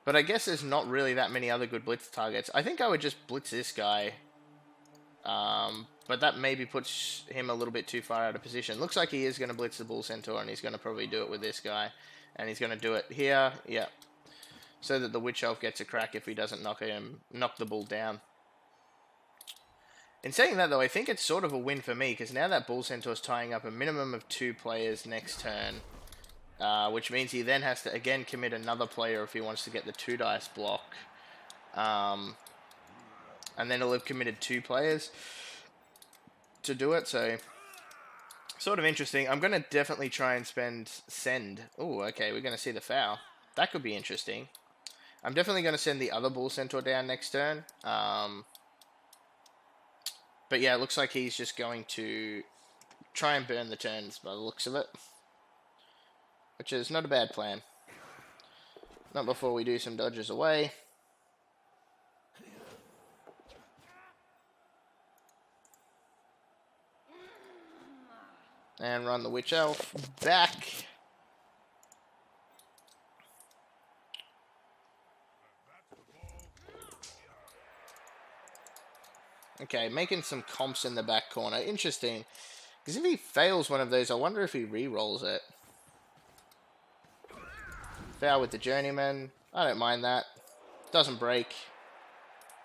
But I guess there's not really that many other good blitz targets. I think I would just blitz this guy. But that maybe puts him a little bit too far out of position. Looks like he is going to blitz the Bull Centaur, and he's going to probably do it with this guy. And he's going to do it here, yeah. So that the Witch Elf gets a crack if he doesn't knock the Bull down. In saying that, though, I think it's sort of a win for me, because now that Bull Centaur's tying up a minimum of 2 players next turn... which means he then has to, again, commit another player if he wants to get the 2 dice block. And then he'll have committed 2 players to do it, so... Sort of interesting. I'm going to definitely try and send... Oh, okay, we're going to see the foul. That could be interesting. I'm definitely going to send the other Bull Centaur down next turn. But yeah, it looks like he's just going to try and burn the turns by the looks of it. Which is not a bad plan. Not before we do some dodges away. And run the Witch Elf back. Okay, making some comps in the back corner. Interesting. Because if he fails one of those, I wonder if he re-rolls it. Foul with the Journeyman. I don't mind that. Doesn't break.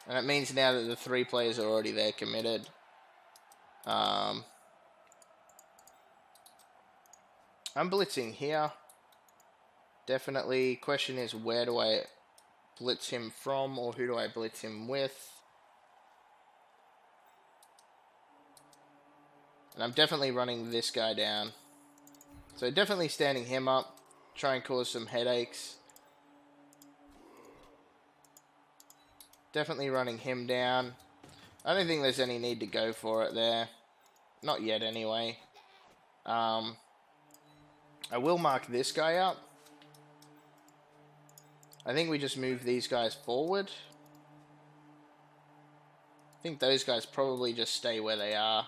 And it means now that the 3 players are already there committed. I'm blitzing here. Definitely. Question is, where do I blitz him from, or who do I blitz him with? And I'm definitely running this guy down. So definitely standing him up. Try and cause some headaches. Definitely running him down. I don't think there's any need to go for it there. Not yet, anyway. I will mark this guy up. I think we just move these guys forward. I think those guys probably just stay where they are.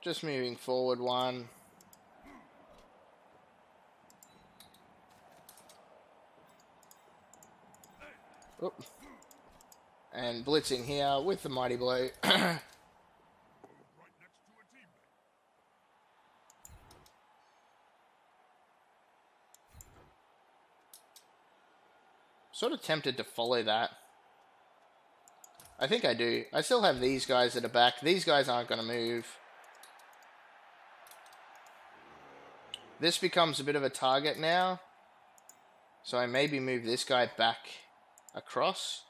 Just moving forward one. Oop. And blitzing here with the mighty blow. Sort of tempted to follow that. I think I do. I still have these guys at the back. These guys aren't going to move. This becomes a bit of a target now. So I maybe move this guy back across.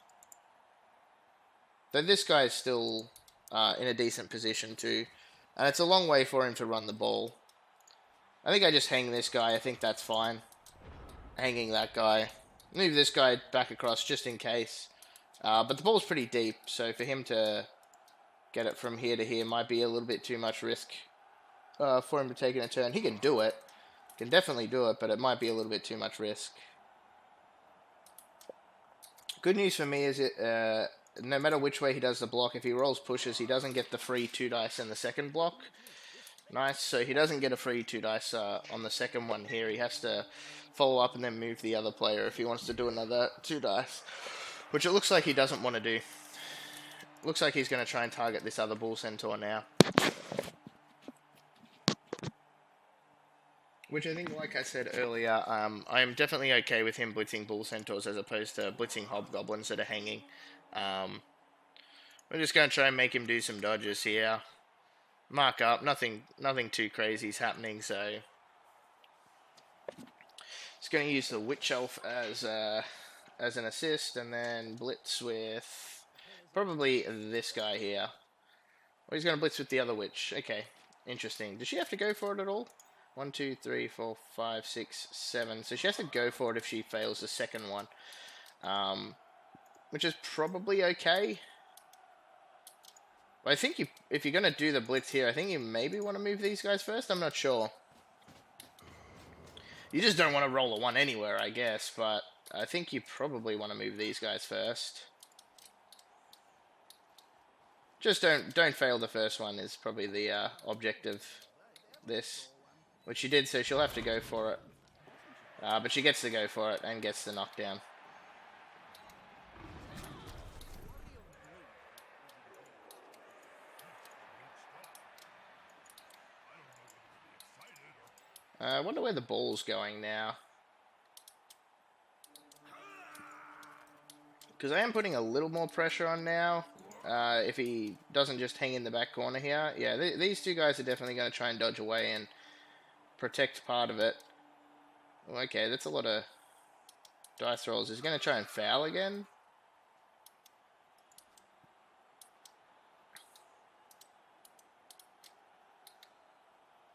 Though this guy is still in a decent position too. And it's a long way for him to run the ball. I think I just hang this guy. I think that's fine. Hanging that guy. Move this guy back across just in case. But the ball's pretty deep, so for him to get it from here to here might be a little bit too much risk for him to take in a turn. He can do it. Can definitely do it, but it might be a little bit too much risk. Good news for me is no matter which way he does the block, if he rolls pushes, he doesn't get the free 2 dice in the second block. Nice, so he doesn't get a free 2 dice on the second one here. He has to follow up and then move the other player if he wants to do another 2 dice. Which it looks like he doesn't want to do. Looks like he's going to try and target this other Bull Centaur now. Which I think, like I said earlier, I'm definitely okay with him blitzing Bull Centaurs as opposed to blitzing Hobgoblins that are hanging. We're just going to try and make him do some dodges here. Mark up, nothing too crazy is happening, so... He's going to use the Witch Elf as an assist, and then blitz with probably this guy here. Or he's going to blitz with the other witch. Okay, interesting. Does she have to go for it at all? 1, 2, 3, 4, 5, 6, 7. So she has to go for it if she fails the second one. Which is probably okay. But I think if you're going to do the blitz here, I think you maybe want to move these guys first. I'm not sure. You just don't want to roll a 1 anywhere, I guess. But I think you probably want to move these guys first. Just don't fail the first one is probably the objective. This, which she did, so she'll have to go for it. But she gets to go for it and gets the knockdown. I wonder where the ball's going now. Because I am putting a little more pressure on now. If he doesn't just hang in the back corner here. Yeah, these 2 guys are definitely going to try and dodge away and protect part of it. Okay, that's a lot of dice rolls. Is he going to try and foul again?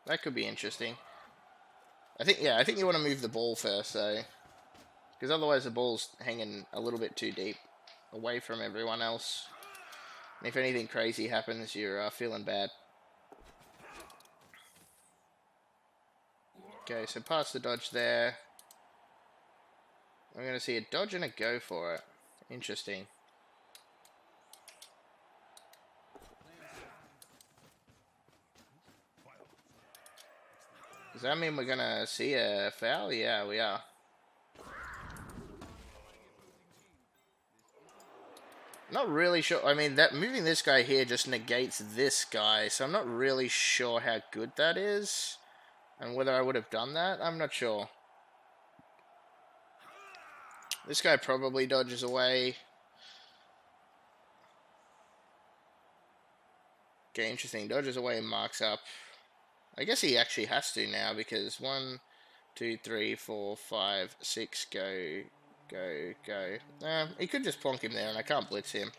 That could be interesting. I think you want to move the ball first, though. Because otherwise the ball's hanging a little bit too deep away from everyone else. And if anything crazy happens, you're feeling bad. Okay, so past the dodge there. I'm going to see a dodge and a go for it. Interesting. Does that mean we're going to see a foul? Yeah, we are. Not really sure. I mean, that moving this guy here just negates this guy, so I'm not really sure how good that is. And whether I would have done that, I'm not sure. This guy probably dodges away. Okay, interesting. Dodges away and marks up. I guess he actually has to now because 1, 2, 3, 4, 5, 6, go, go, go. He could just plonk him there and I can't blitz him.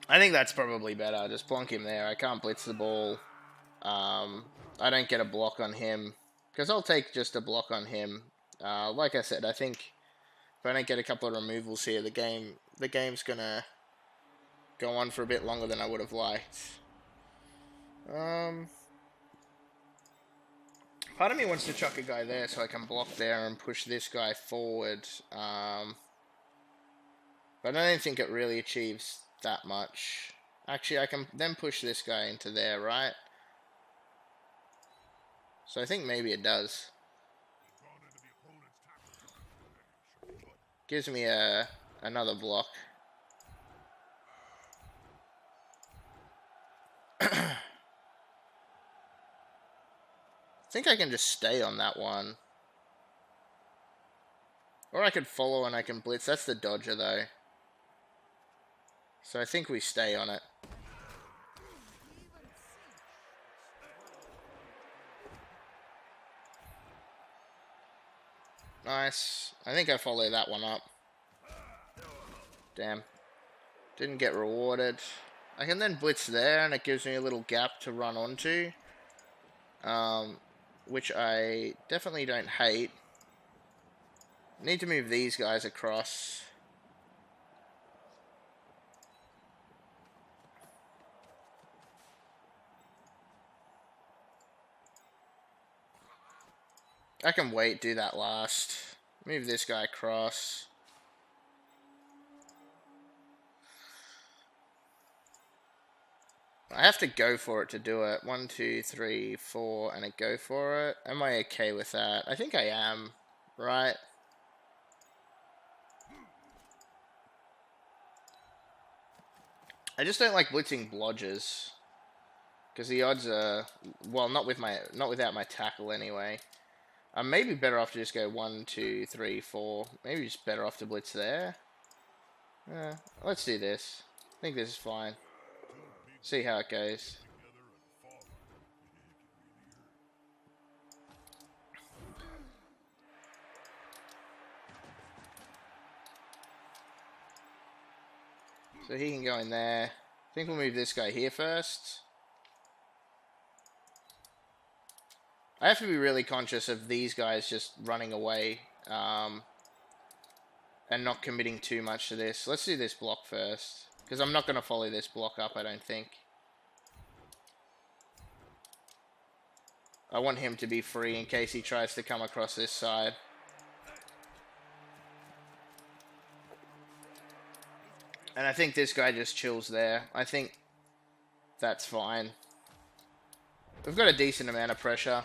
I think that's probably better. Just plonk him there. I can't blitz the ball. I don't get a block on him because I'll take just a block on him. Like I said, I think if I don't get a couple of removals here, the game's gonna go on for a bit longer than I would have liked. Part of me wants to chuck a guy there so I can block there and push this guy forward. But I don't think it really achieves that much. Actually, I can then push this guy into there, right? So I think maybe it does. Gives me another block. I think I can just stay on that one. Or I could follow and I can blitz. That's the dodger though. So I think we stay on it. Nice. I think I follow that one up. Damn. Didn't get rewarded. I can then blitz there and it gives me a little gap to run onto. Which I definitely don't hate. Need to move these guys across. I can wait, do that last. Move this guy across. I have to go for it to do it. 1, 2, 3, 4, and I go for it. Am I okay with that? I think I am, right? I just don't like blitzing blodgers. Because the odds are, well, not without my tackle anyway. I'm maybe better off to just go 1, 2, 3, 4. Maybe just better off to blitz there. Let's do this. I think this is fine. See how it goes. So he can go in there. I think we'll move this guy here first. I have to be really conscious of these guys just running away and not committing too much to this. Let's do this block first. Because I'm not going to follow this block up, I don't think. I want him to be free in case he tries to come across this side. And I think this guy just chills there. I think that's fine. We've got a decent amount of pressure.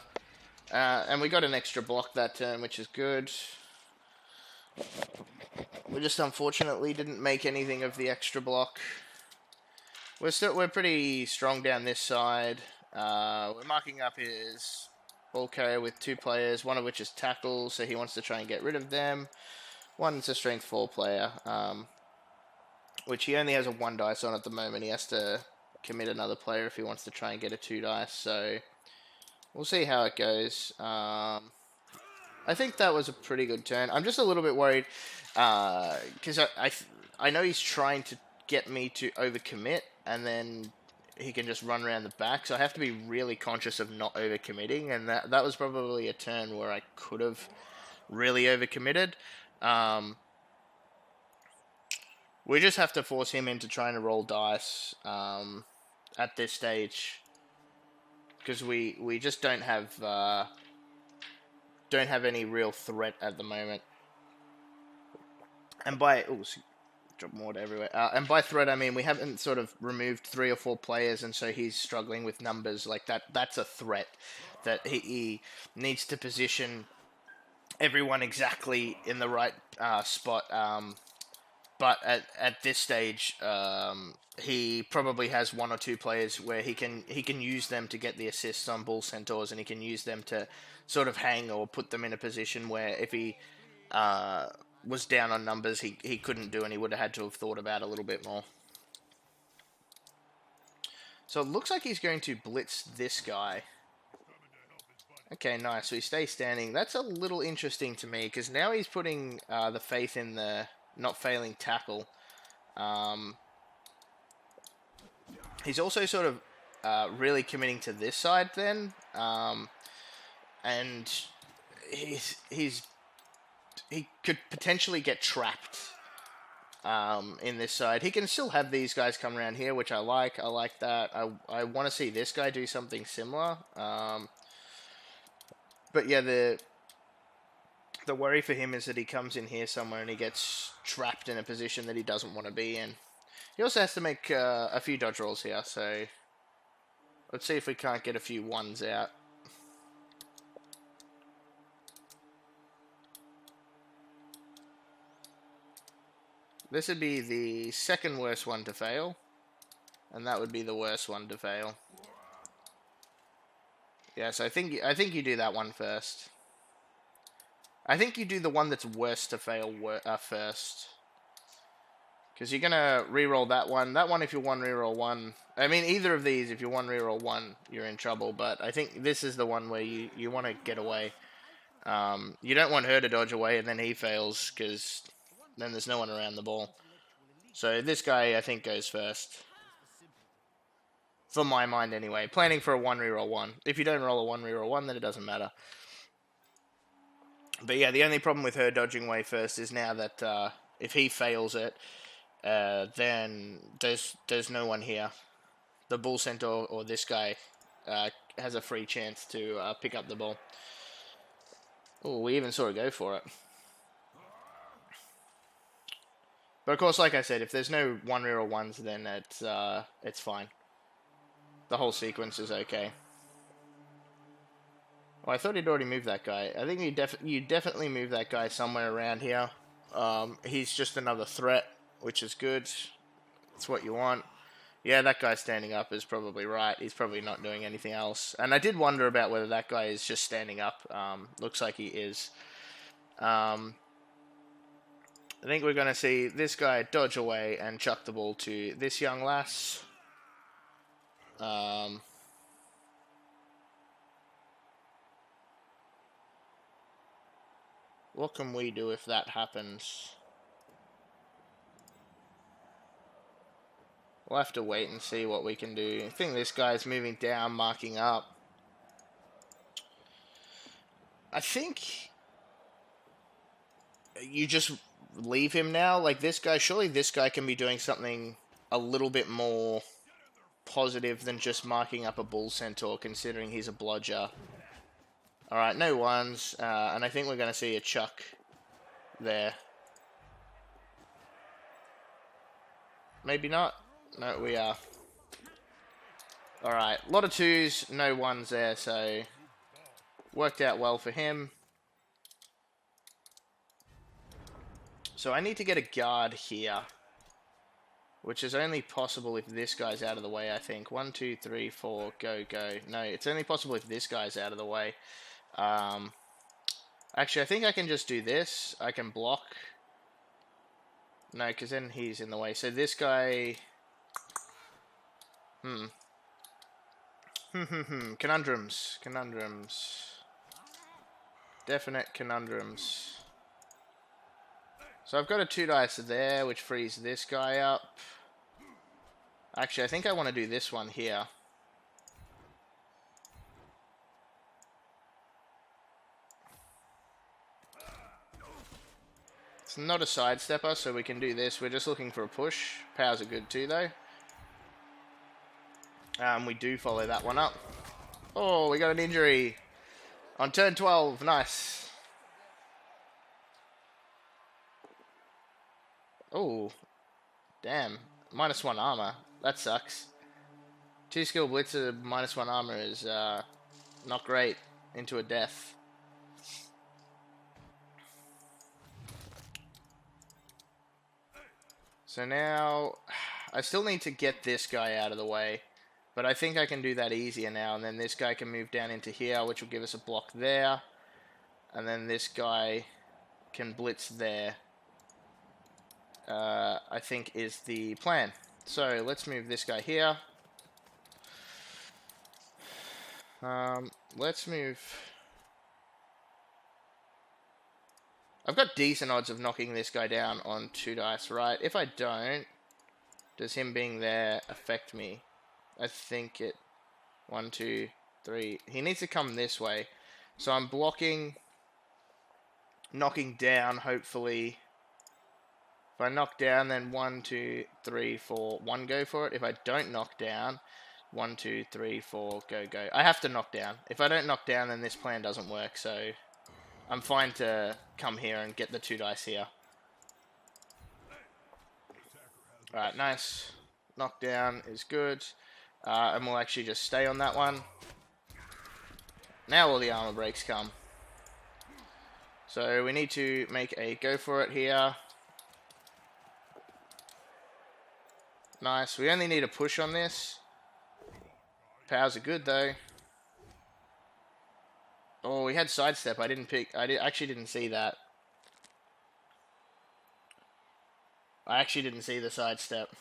And we got an extra block that turn, which is good. We just unfortunately didn't make anything of the extra block. We're pretty strong down this side. We're marking up his ball carrier with 2 players, one of which is tackle, so he wants to try and get rid of them. One's a strength 4 player, which he only has a 1 dice on at the moment. He has to commit another player if he wants to try and get a 2 dice, so we'll see how it goes. I think that was a pretty good turn. I'm just a little bit worried because I know he's trying to get me to overcommit, and then he can just run around the back. So I have to be really conscious of not overcommitting, and that was probably a turn where I could have really overcommitted. We just have to force him into trying to roll dice at this stage, because we just don't have any real threat at the moment. And by drop mortar everywhere. And by threat I mean we haven't sort of removed 3 or 4 players, and so he's struggling with numbers like that. That's a threat that he needs to position everyone exactly in the right spot. but at this stage, he probably has one or two players where he can use them to get the assists on bull centaurs, and he can use them to sort of hang or put them in a position where if he was down on numbers, he couldn't do, and he would have had to have thought about a little bit more. So it looks like he's going to blitz this guy. Okay, nice. So he stays standing. That's a little interesting to me, because now he's putting the faith in the not failing tackle. He's also sort of really committing to this side then. And he could potentially get trapped in this side. He can still have these guys come around here, which I like. I like that. I want to see this guy do something similar. But yeah, the worry for him is that he comes in here somewhere and he gets trapped in a position that he doesn't want to be in. He also has to make a few dodge rolls here, so let's see if we can't get a few ones out. This would be the second worst one to fail, and that would be the worst one to fail. Yeah, so I think you do that one first. I think you do the one that's worst to fail first. Because you're going to reroll that one. That one, if you one reroll one... I mean, either of these, if you one reroll one, you're in trouble. But I think this is the one where you want to get away. You don't want her to dodge away and then he fails, because then there's no one around the ball. So this guy, I think, goes first. For my mind, anyway. Planning for a one reroll one. If you don't roll a one reroll one, then it doesn't matter. But yeah, the only problem with her dodging away first is now that if he fails it, then there's no one here. The bull centaur or this guy has a free chance to pick up the ball. Oh, we even saw her go for it. But of course, like I said, if there's no one reroll ones, then it's fine. The whole sequence is okay. Oh, I thought he'd already moved that guy. I think you definitely move that guy somewhere around here. He's just another threat, which is good. That's what you want. Yeah, that guy standing up is probably right. He's probably not doing anything else. And I did wonder about whether that guy is just standing up. Looks like he is. I think we're going to see this guy dodge away and chuck the ball to this young lass. What can we do if that happens? We'll have to wait and see what we can do. I think this guy's moving down, marking up. I think you just leave him now. Like this guy, surely this guy can be doing something a little bit more positive than just marking up a bull centaur, considering he's a blodger. Alright, no ones, and I think we're going to see a chuck there. Maybe not. No, we are. Alright, a lot of twos, no ones there, so worked out well for him. So I need to get a guard here, which is only possible if this guy's out of the way, I think. 1, 2, 3, 4, go, go. No, it's only possible if this guy's out of the way. Actually, I think I can just do this. I can block. No, because then he's in the way. So this guy... Conundrums. Conundrums. Definite conundrums. So I've got a 2 dice there, which frees this guy up. Actually, I think I want to do this one here. It's not a sidestepper, so we can do this. We're just looking for a push. Powers are good too, though. We do follow that one up. Oh, we got an injury on turn 12. Nice. Oh, damn. -1 armor. That sucks. 2 skill blitzer, -1 armor is not great. Into a death. So now, I still need to get this guy out of the way. But I think I can do that easier now. And then this guy can move down into here, which will give us a block there. And then this guy can blitz there. I think is the plan. So let's move this guy here. Let's move... I've got decent odds of knocking this guy down on 2 dice, right? If I don't, does him being there affect me? I think it... 1, 2, 3... He needs to come this way. So I'm blocking... Knocking down, hopefully. If I knock down, then 1, 2, 3, 4... 1 go for it. If I don't knock down... 1, 2, 3, 4... Go, go. I have to knock down. If I don't knock down, then this plan doesn't work, so... I'm fine to come here and get the 2 dice here. Alright, nice. Knockdown is good. And we'll actually just stay on that one. Now all the armor breaks come. So we need to make a go for it here. Nice. We only need a push on this. Powers are good though. Oh, we had sidestep. I actually didn't see that. I actually didn't see the sidestep.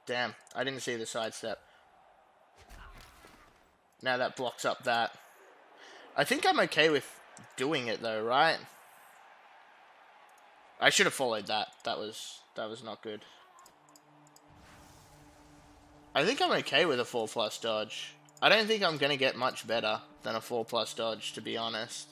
Damn, I didn't see the sidestep. Now that blocks up that. I think I'm okay with doing it though, right? I should have followed that. That was not good. I think I'm okay with a 4+ dodge. I don't think I'm going to get much better than a 4+ dodge, to be honest.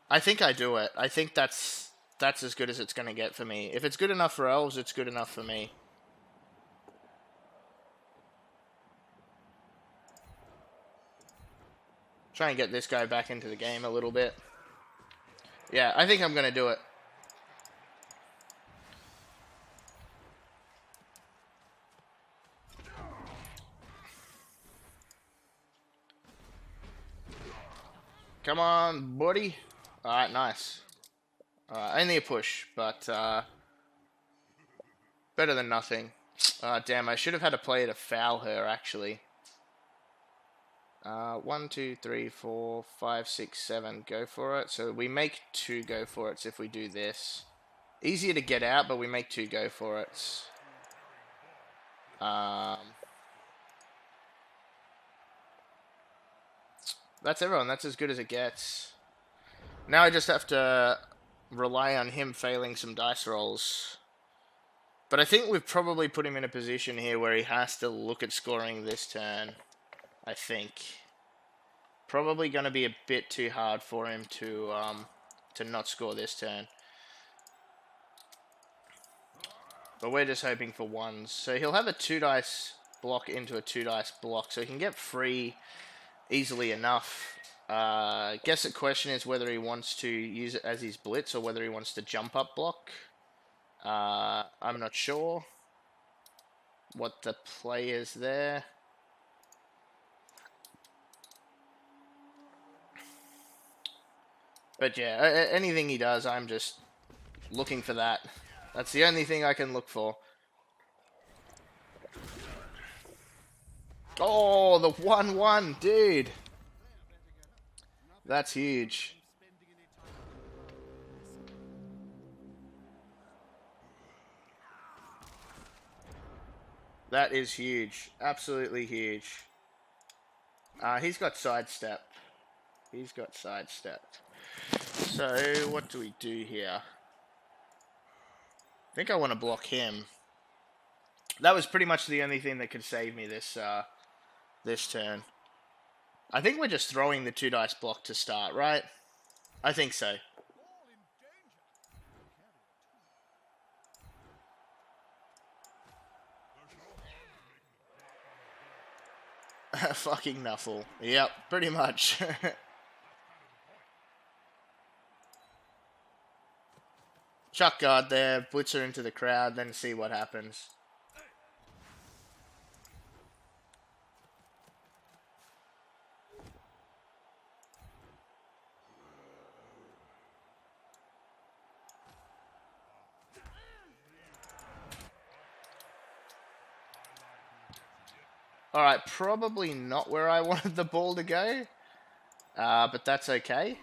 I think I do it. I think that's as good as it's going to get for me. If it's good enough for elves, it's good enough for me. Try and get this guy back into the game a little bit. Yeah, I think I'm going to do it. Come on, buddy. Alright, nice. Only a push, but better than nothing. Damn, I should have had a player to foul her, actually. 1, 2, 3, 4, 5, 6, 7, go for it. So we make 2 go for it if we do this. Easier to get out, but we make 2 go for it. That's everyone. That's as good as it gets. Now I just have to rely on him failing some dice rolls. But I think we've probably put him in a position here where he has to look at scoring this turn. I think. Probably going to be a bit too hard for him to not score this turn. But we're just hoping for 1s. So he'll have a 2 dice block into a 2 dice block. So he can get free easily enough. Guess the question is whether he wants to use it as his blitz or whether he wants to jump up block. I'm not sure what the play is there. But yeah, anything he does, I'm just looking for that. That's the only thing I can look for. Oh, the 1-1, dude. That's huge. That is huge. Absolutely huge. He's got sidestep. He's got sidestep. So, what do we do here? I think I want to block him. That was pretty much the only thing that could save me this this turn. I think we're just throwing the 2 dice block to start, right? I think so. Fucking Nuffle. Yep, pretty much. Chuck guard there, blitzer into the crowd, then see what happens. Alright, probably not where I wanted the ball to go. But that's okay.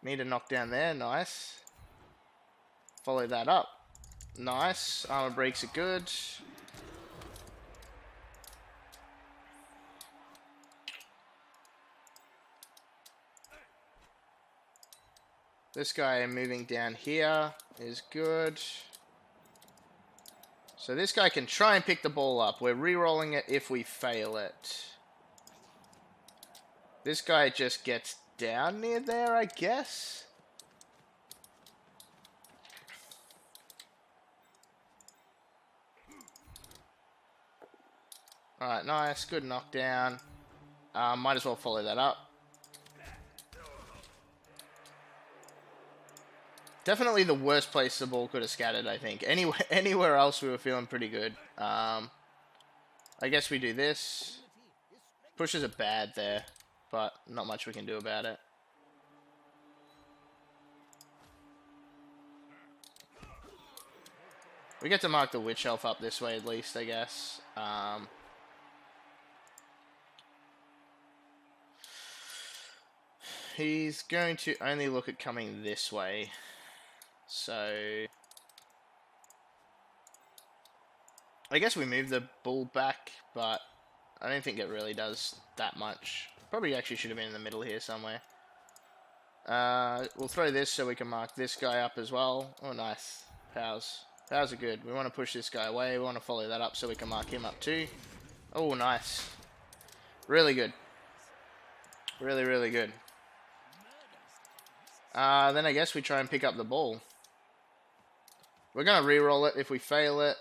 Need a knockdown there, nice. Follow that up. Nice. Armor breaks are good. This guy moving down here is good. So this guy can try and pick the ball up. We're re-rolling it if we fail it. This guy just gets down near there, I guess. Alright, nice. Good knockdown. Might as well follow that up. Definitely the worst place the ball could have scattered, I think. Anywhere else we were feeling pretty good. I guess we do this. Pushes are bad there, but not much we can do about it. We get to mark the witch elf up this way at least, I guess. He's going to only look at coming this way. So I guess we move the bull back, but I don't think it really does that much. Probably actually should have been in the middle here somewhere. We'll throw this so we can mark this guy up as well. Oh, nice. Powers. Powers are good. We want to push this guy away. We want to follow that up so we can mark him up too. Oh, nice. Really good. Really, really good. Then I guess we try and pick up the ball. We're going to re-roll it if we fail it.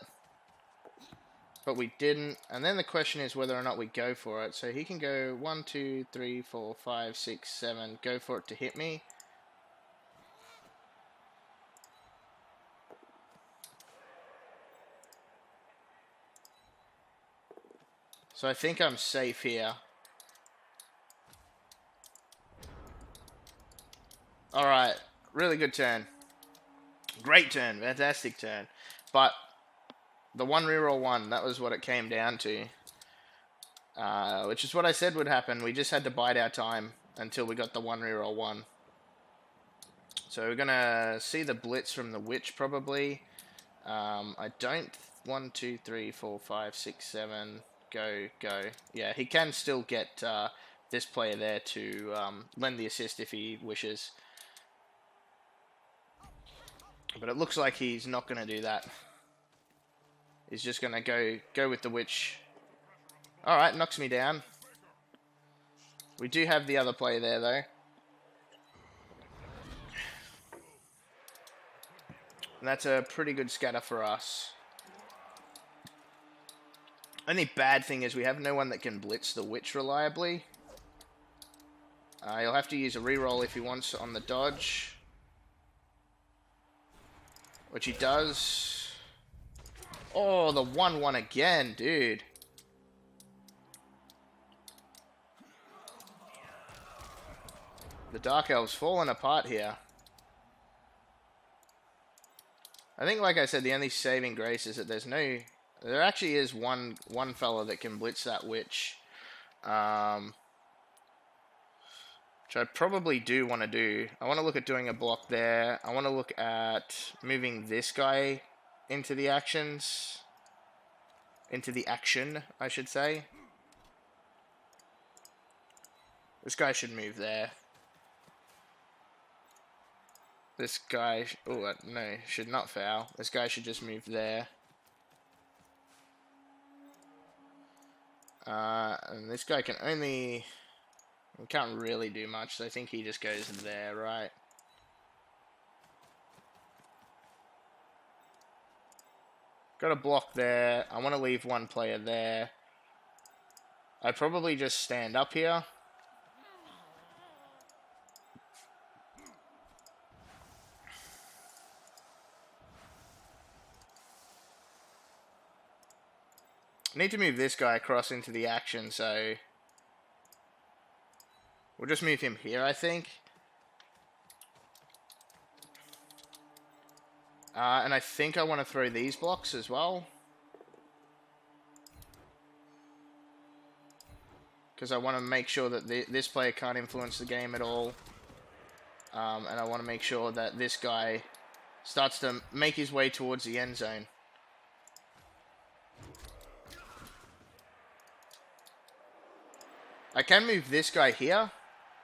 But we didn't. And then the question is whether or not we go for it. So he can go 1, 2, 3, 4, 5, 6, 7. Go for it to hit me. So I think I'm safe here. Alright. Really good turn. Great turn. Fantastic turn. But the one reroll one, that was what it came down to. Which is what I said would happen. We just had to bide our time until we got the one reroll one. So we're going to see the blitz from the witch probably. I don't... 1, 2, 3, 4, 5, 6, 7... Go. Yeah, he can still get this player there to lend the assist if he wishes. But it looks like he's not going to do that. He's just going to go with the witch. Alright, knocks me down. We do have the other player there, though. And that's a pretty good scatter for us. Only bad thing is we have no one that can blitz the witch reliably. He'll have to use a reroll if he wants on the dodge. Which he does. Oh, the 1-1 again, dude. The Dark Elves falling apart here. I think, like I said, the only saving grace is that there's no... There actually is one fella that can blitz that witch. Which I probably do want to do. I want to look at doing a block there. I want to look at moving this guy into the actions. Into the action, I should say. This guy should move there. This guy... Oh, no, should not foul. This guy should just move there. And this guy can only... He can't really do much, so I think he just goes there, right? Got a block there. I want to leave one player there. I'd probably just stand up here. Need to move this guy across into the action, so we'll just move him here, I think. And I think I want to throw these blocks as well. because I want to make sure that this player can't influence the game at all. And I want to make sure that this guy starts to make his way towards the end zone. I can move this guy here,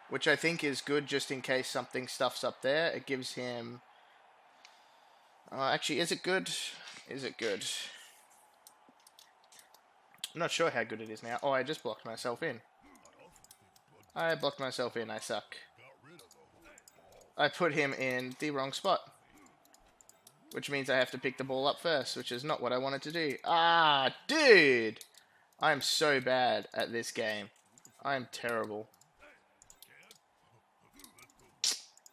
which I think is good just in case something stuffs up there. It gives him... actually, is it good? Is it good? I'm not sure how good it is now. Oh, I just blocked myself in. I blocked myself in. I suck. I put him in the wrong spot. Which means I have to pick the ball up first, which is not what I wanted to do. Ah, dude! I'm so bad at this game. I'm terrible.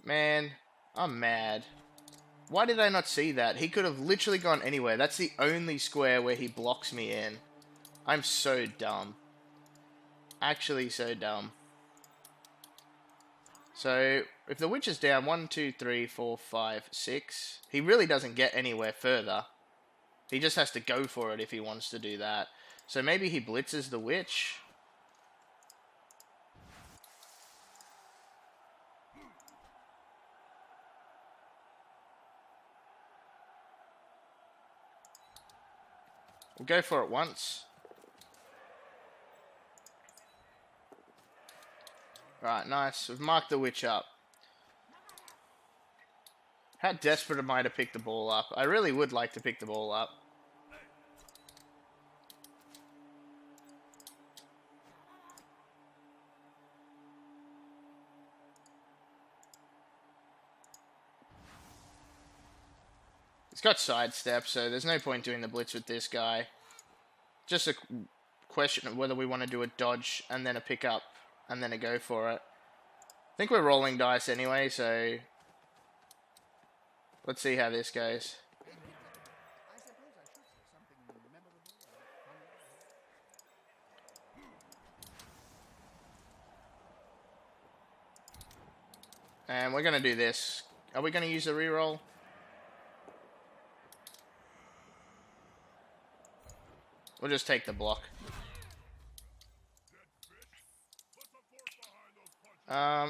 Man, I'm mad. Why did I not see that? He could have literally gone anywhere. That's the only square where he blocks me in. I'm so dumb. Actually so dumb. So, if the witch is down 1, 2, 3, 4, 5, 6, he really doesn't get anywhere further. He just has to go for it if he wants to do that. So maybe he blitzes the witch. We'll go for it once. Right, nice. We've marked the witch up. How desperate am I to pick the ball up? I really would like to pick the ball up. It's got sidestep, so there's no point doing the blitz with this guy. Just a question of whether we want to do a dodge and then a pick up and then a go for it. I think we're rolling dice anyway, so let's see how this goes. And we're going to do this. Are we going to use a reroll? We'll just take the block.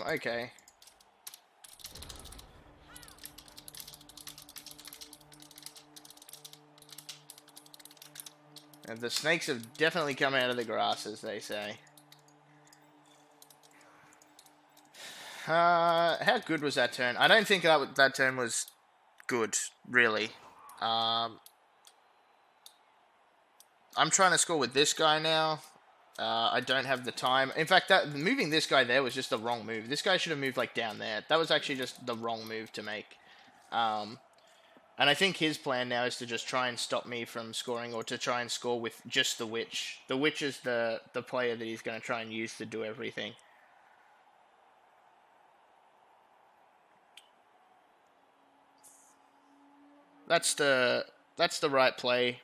Okay. And the snakes have definitely come out of the grass, as they say. How good was that turn? I don't think that turn was good, really. I'm trying to score with this guy now. I don't have the time. In fact, moving this guy there was just the wrong move. This guy should have moved like down there. That was actually just the wrong move to make. And I think his plan now is to just try and stop me from scoring, or to try and score with just the witch. The witch is the player that he's going to try and use to do everything. That's the right play.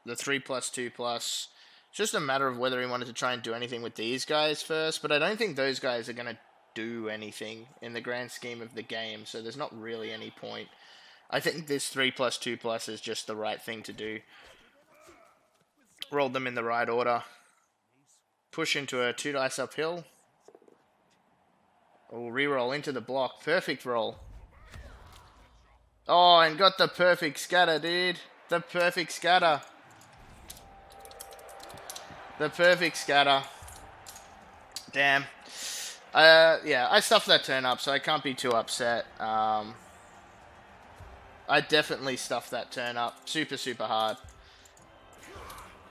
The 3+2+. It's just a matter of whether he wanted to try and do anything with these guys first, but I don't think those guys are going to do anything in the grand scheme of the game, so there's not really any point. I think this 3+2+ is just the right thing to do. Rolled them in the right order. Push into a 2 dice uphill. We'll reroll into the block. Perfect roll. Oh, and got the perfect scatter, dude. The perfect scatter. The perfect scatter. Damn. Yeah, I stuffed that turn up, so I can't be too upset. I definitely stuffed that turn up super, super hard.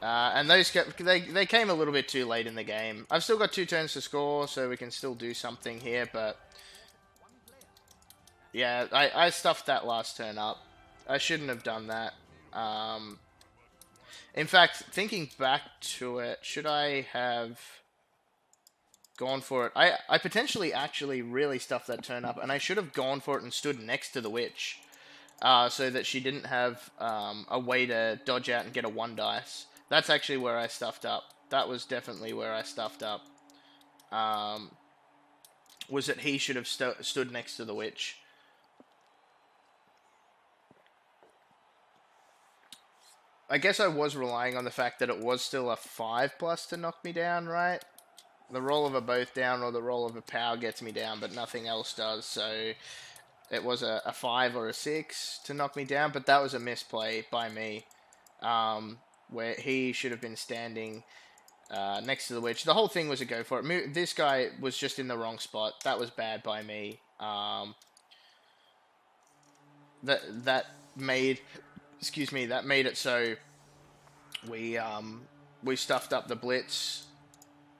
And those they came a little bit too late in the game. I've still got 2 turns to score, so we can still do something here, but yeah, I stuffed that last turn up. I shouldn't have done that. In fact, thinking back to it, should I have gone for it? I potentially actually really stuffed that turn up, and I should have gone for it and stood next to the witch, so that she didn't have a way to dodge out and get a 1 dice. That's actually where I stuffed up. That was definitely where I stuffed up. Was that he should have stood next to the witch. I guess I was relying on the fact that it was still a 5+ to knock me down, right? The roll of a both down or the roll of a power gets me down, but nothing else does, so it was a 5 or a 6 to knock me down, but that was a misplay by me, where he should have been standing next to the witch. The whole thing was a go for it. This guy was just in the wrong spot. That was bad by me. That made, excuse me, that made it so we stuffed up the blitz.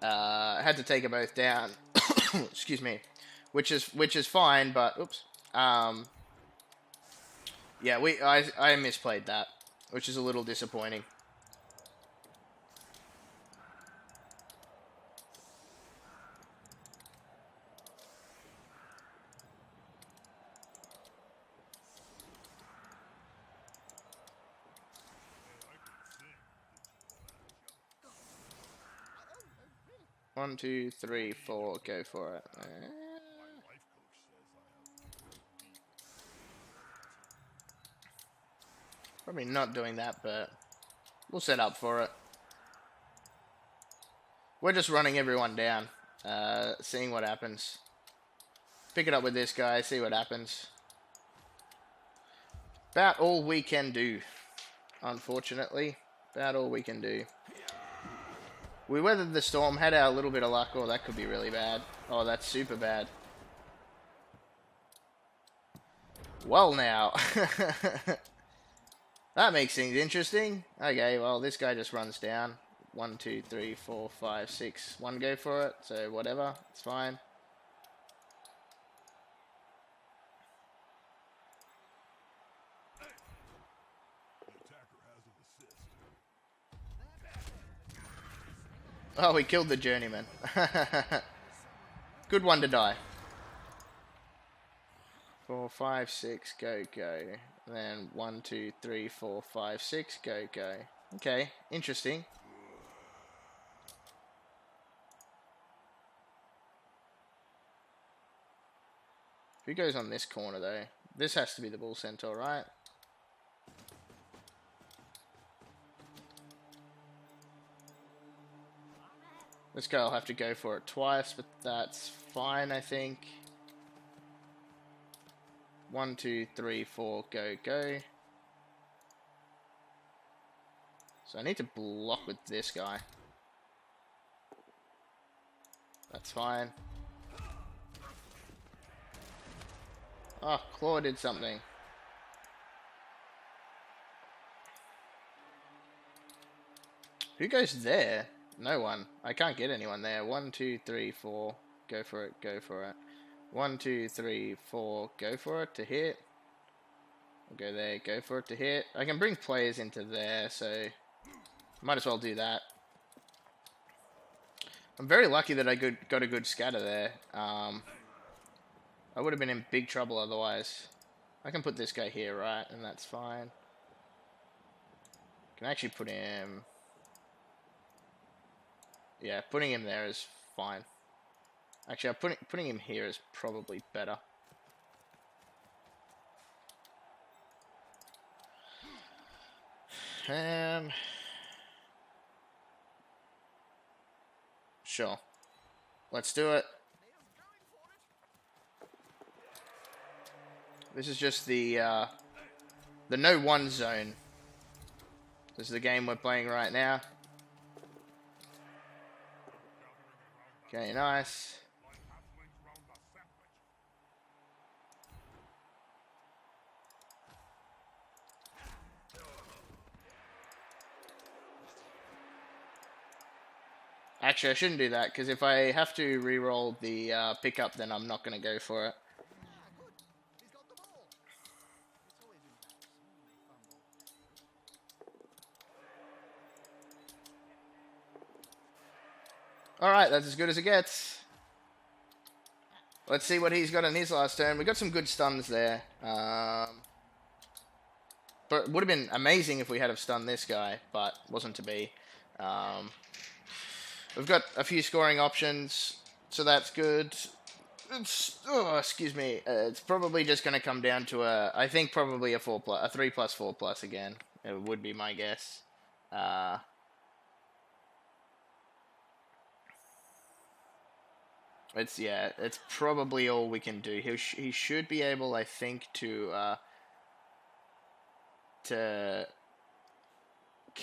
Had to take them both down. Excuse me, which is fine, but oops. Yeah, I misplayed that, which is a little disappointing. One, two, three, four, go for it. Probably not doing that, but we'll set up for it. We're just running everyone down, seeing what happens. Pick it up with this guy, see what happens. About all we can do, unfortunately. About all we can do. We weathered the storm, had our little bit of luck. Oh, that could be really bad. Oh, that's super bad. Well, now. That makes things interesting. Okay, well, this guy just runs down. 1, 2, 3, 4, 5, 6. One go for it, so whatever. It's fine. Oh, we killed the journeyman. Good one to die. 4, 5, 6, go, go. Then 1, 2, 3, 4, 5, 6, go, go. Okay, interesting. Who goes on this corner, though? This has to be the bull centaur, right? This guy will have to go for it twice, but that's fine, I think. 1, 2, 3, 4, go, go. So I need to block with this guy. That's fine. Oh, Claw did something. Who goes there? No one. I can't get anyone there. 1, 2, 3, 4. Go for it, go for it. 1, 2, 3, 4. Go for it to hit. I'll go there, go for it to hit. I can bring players into there, so might as well do that. I'm very lucky that I got a good scatter there. I would have been in big trouble otherwise. I can put this guy here, right? And that's fine. Can actually put him... Yeah, putting him there is fine. Actually, putting him here is probably better. Sure. Let's do it. This is just the no one zone. This is the game we're playing right now. Okay, nice. Actually, I shouldn't do that, because if I have to re-roll the pickup, then I'm not going to go for it. Alright, that's as good as it gets. Let's see what he's got in his last turn. We got some good stuns there. But it would have been amazing if we had have stunned this guy, but wasn't to be. We've got a few scoring options, so that's good. Excuse me. It's probably just going to come down to I think probably a 3+, 4+ again. It would be my guess. It's probably all we can do. He should be able, I think, to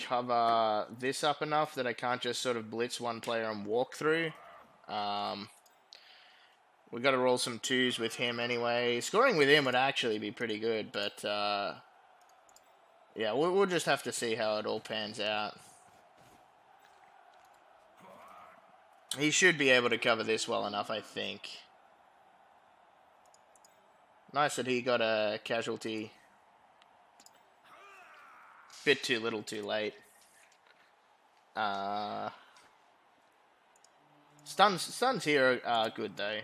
cover this up enough that I can't just sort of blitz one player and walk through. We got to roll some 2s with him anyway. Scoring with him would actually be pretty good, but yeah, we'll just have to see how it all pans out. He should be able to cover this well enough, I think. Nice that he got a casualty. Bit too little, too late. Stuns here are good though.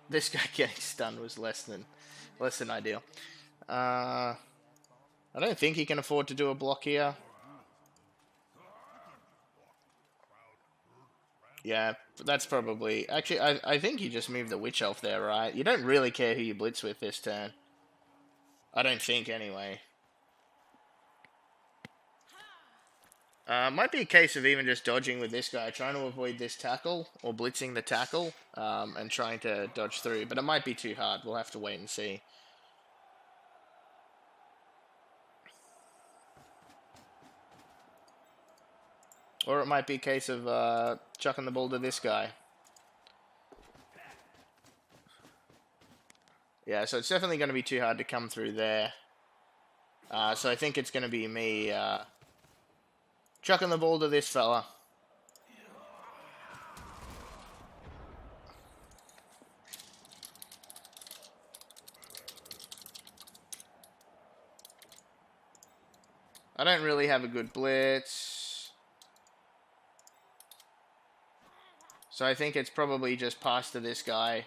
This guy getting stunned was less than ideal. I don't think he can afford to do a block here. Yeah, that's probably... Actually, I think you just moved the Witch Elf there, right? You don't really care who you blitz with this turn. I don't think, anyway. Might be a case of even just dodging with this guy, trying to avoid this tackle, or blitzing the tackle, and trying to dodge through. But it might be too hard. We'll have to wait and see. Or it might be a case of chucking the ball to this guy. Yeah, so it's definitely going to be too hard to come through there. So I think it's going to be me chucking the ball to this fella. I don't really have a good blitz. So I think it's probably just pass to this guy.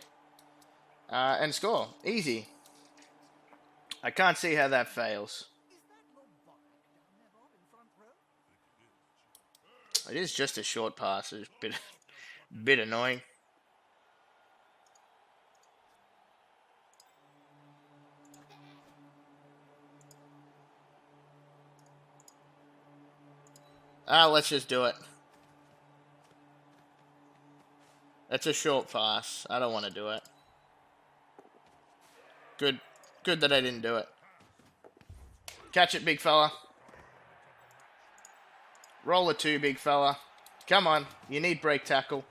And score. Easy. I can't see how that fails. It is just a short pass. It's a bit annoying. Let's just do it. It's a short pass. I don't want to do it. Good that I didn't do it. Catch it, big fella. Roll a 2, big fella. Come on. You need break tackle.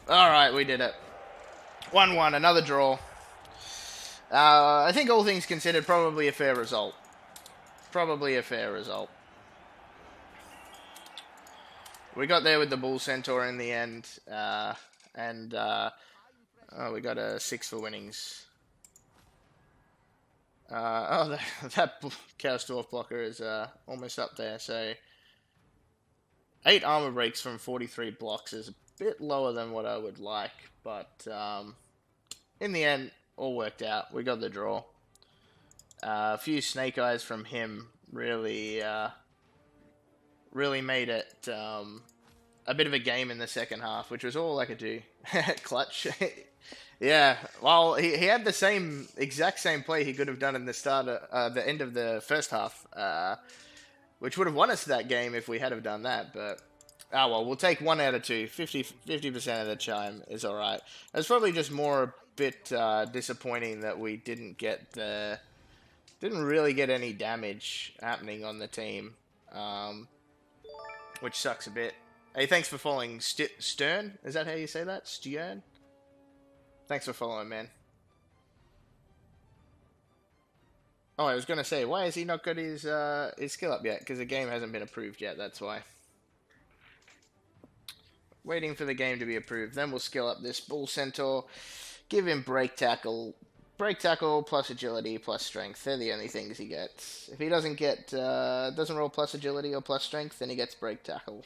Alright, we did it. 1-1, another draw. I think all things considered, probably a fair result. Probably a fair result. We got there with the Bull Centaur in the end, we got a 6 for winnings. That Chaos Dwarf blocker is almost up there, so 8 armor breaks from 43 blocks is a bit lower than what I would like, but in the end, all worked out. We got the draw. A few snake eyes from him really made it a bit of a game in the second half, which was all I could do. Clutch. Yeah, well, he had the exact same play he could have done in the end of the first half, which would have won us that game if we had have done that, but well, we'll take 1 out of 2. 50% of the time is alright. It's probably just more a bit disappointing that we didn't really get any damage happening on the team, which sucks a bit. Hey, thanks for following Stern. Is that how you say that? Stern? Thanks for following, man. Oh, I was going to say, why has he not got his skill up yet? Because the game hasn't been approved yet, that's why. Waiting for the game to be approved. Then we'll skill up this Bull Centaur. Give him break tackle. Break tackle plus agility plus strength. They're the only things he gets. If he doesn't roll plus agility or plus strength, then he gets break tackle.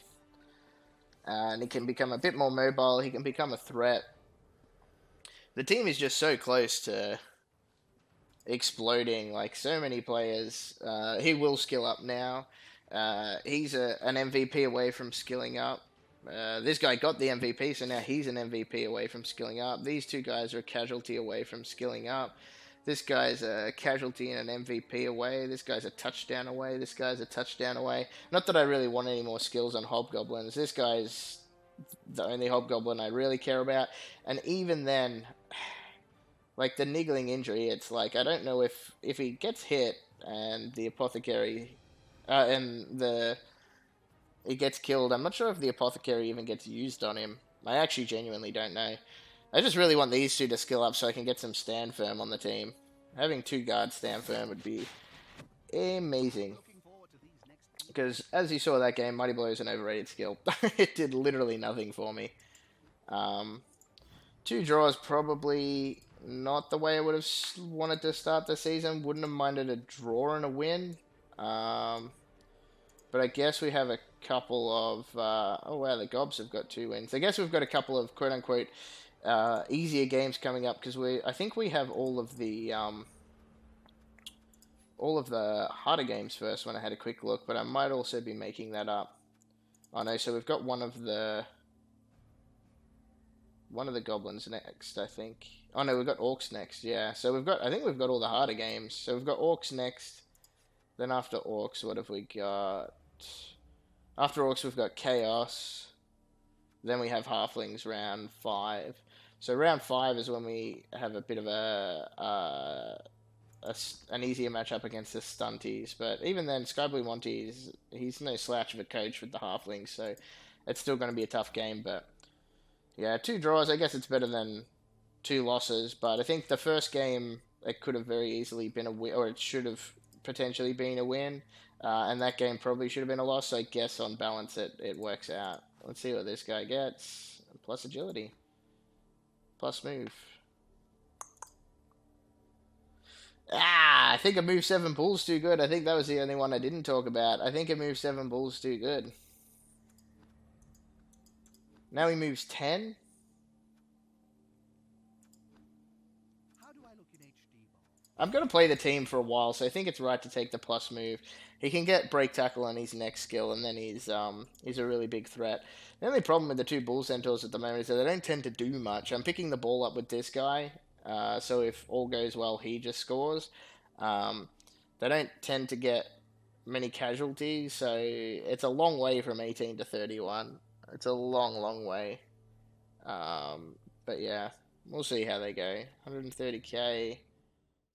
And he can become a bit more mobile. He can become a threat. The team is just so close to exploding. Like, so many players. He will skill up now. He's an MVP away from skilling up. This guy got the MVP, so now he's an MVP away from skilling up. These two guys are a casualty away from skilling up. This guy's a casualty and an MVP away. This guy's a touchdown away. This guy's a touchdown away. Not that I really want any more skills on hobgoblins. This guy's the only hobgoblin I really care about. And even then, like the niggling injury, it's like I don't know if he gets hit and the apothecary he gets killed. I'm not sure if the apothecary even gets used on him. I actually genuinely don't know. I just really want these two to skill up so I can get some stand firm on the team. Having 2 guards stand firm would be amazing. Because as you saw that game, Mighty Blow is an overrated skill. It did literally nothing for me. 2 draws probably not the way I would have wanted to start the season. Wouldn't have minded a draw and a win. But I guess we have a couple of... oh, wow, the Gobs have got 2 wins. I guess we've got a couple of quote-unquote easier games coming up because I think we have all of the harder games first when I had a quick look, but I might also be making that up. Oh, no, so we've got one of the goblins next, I think. Oh, no, we've got orcs next, yeah. So I think we've got all the harder games. So we've got orcs next. Then after orcs, what have we got? After orcs, we've got chaos. Then we have halflings round 5. So round 5 is when we have a bit of an easier matchup against the stunties. But even then, Skyblue Monty, he's no slouch of a coach with the halflings, so it's still going to be a tough game. But yeah, 2 draws, I guess it's better than 2 losses. But I think the first game, it could have very easily been a win, or it should have potentially been a win. And that game probably should have been a loss, so I guess on balance it works out. Let's see what this guy gets. Plus agility. Plus move. I think a move 7 bull's too good. I think that was the only one I didn't talk about. I think a move 7 bull's too good. Now he moves 10. I'm going to play the team for a while, so I think it's right to take the plus move. He can get break tackle on his next skill, and then he's a really big threat. The only problem with the 2 bull centaurs at the moment is that they don't tend to do much. I'm picking the ball up with this guy, so if all goes well, he just scores. They don't tend to get many casualties, so it's a long way from 18 to 31. It's a long, long way. But yeah, we'll see how they go. 130k.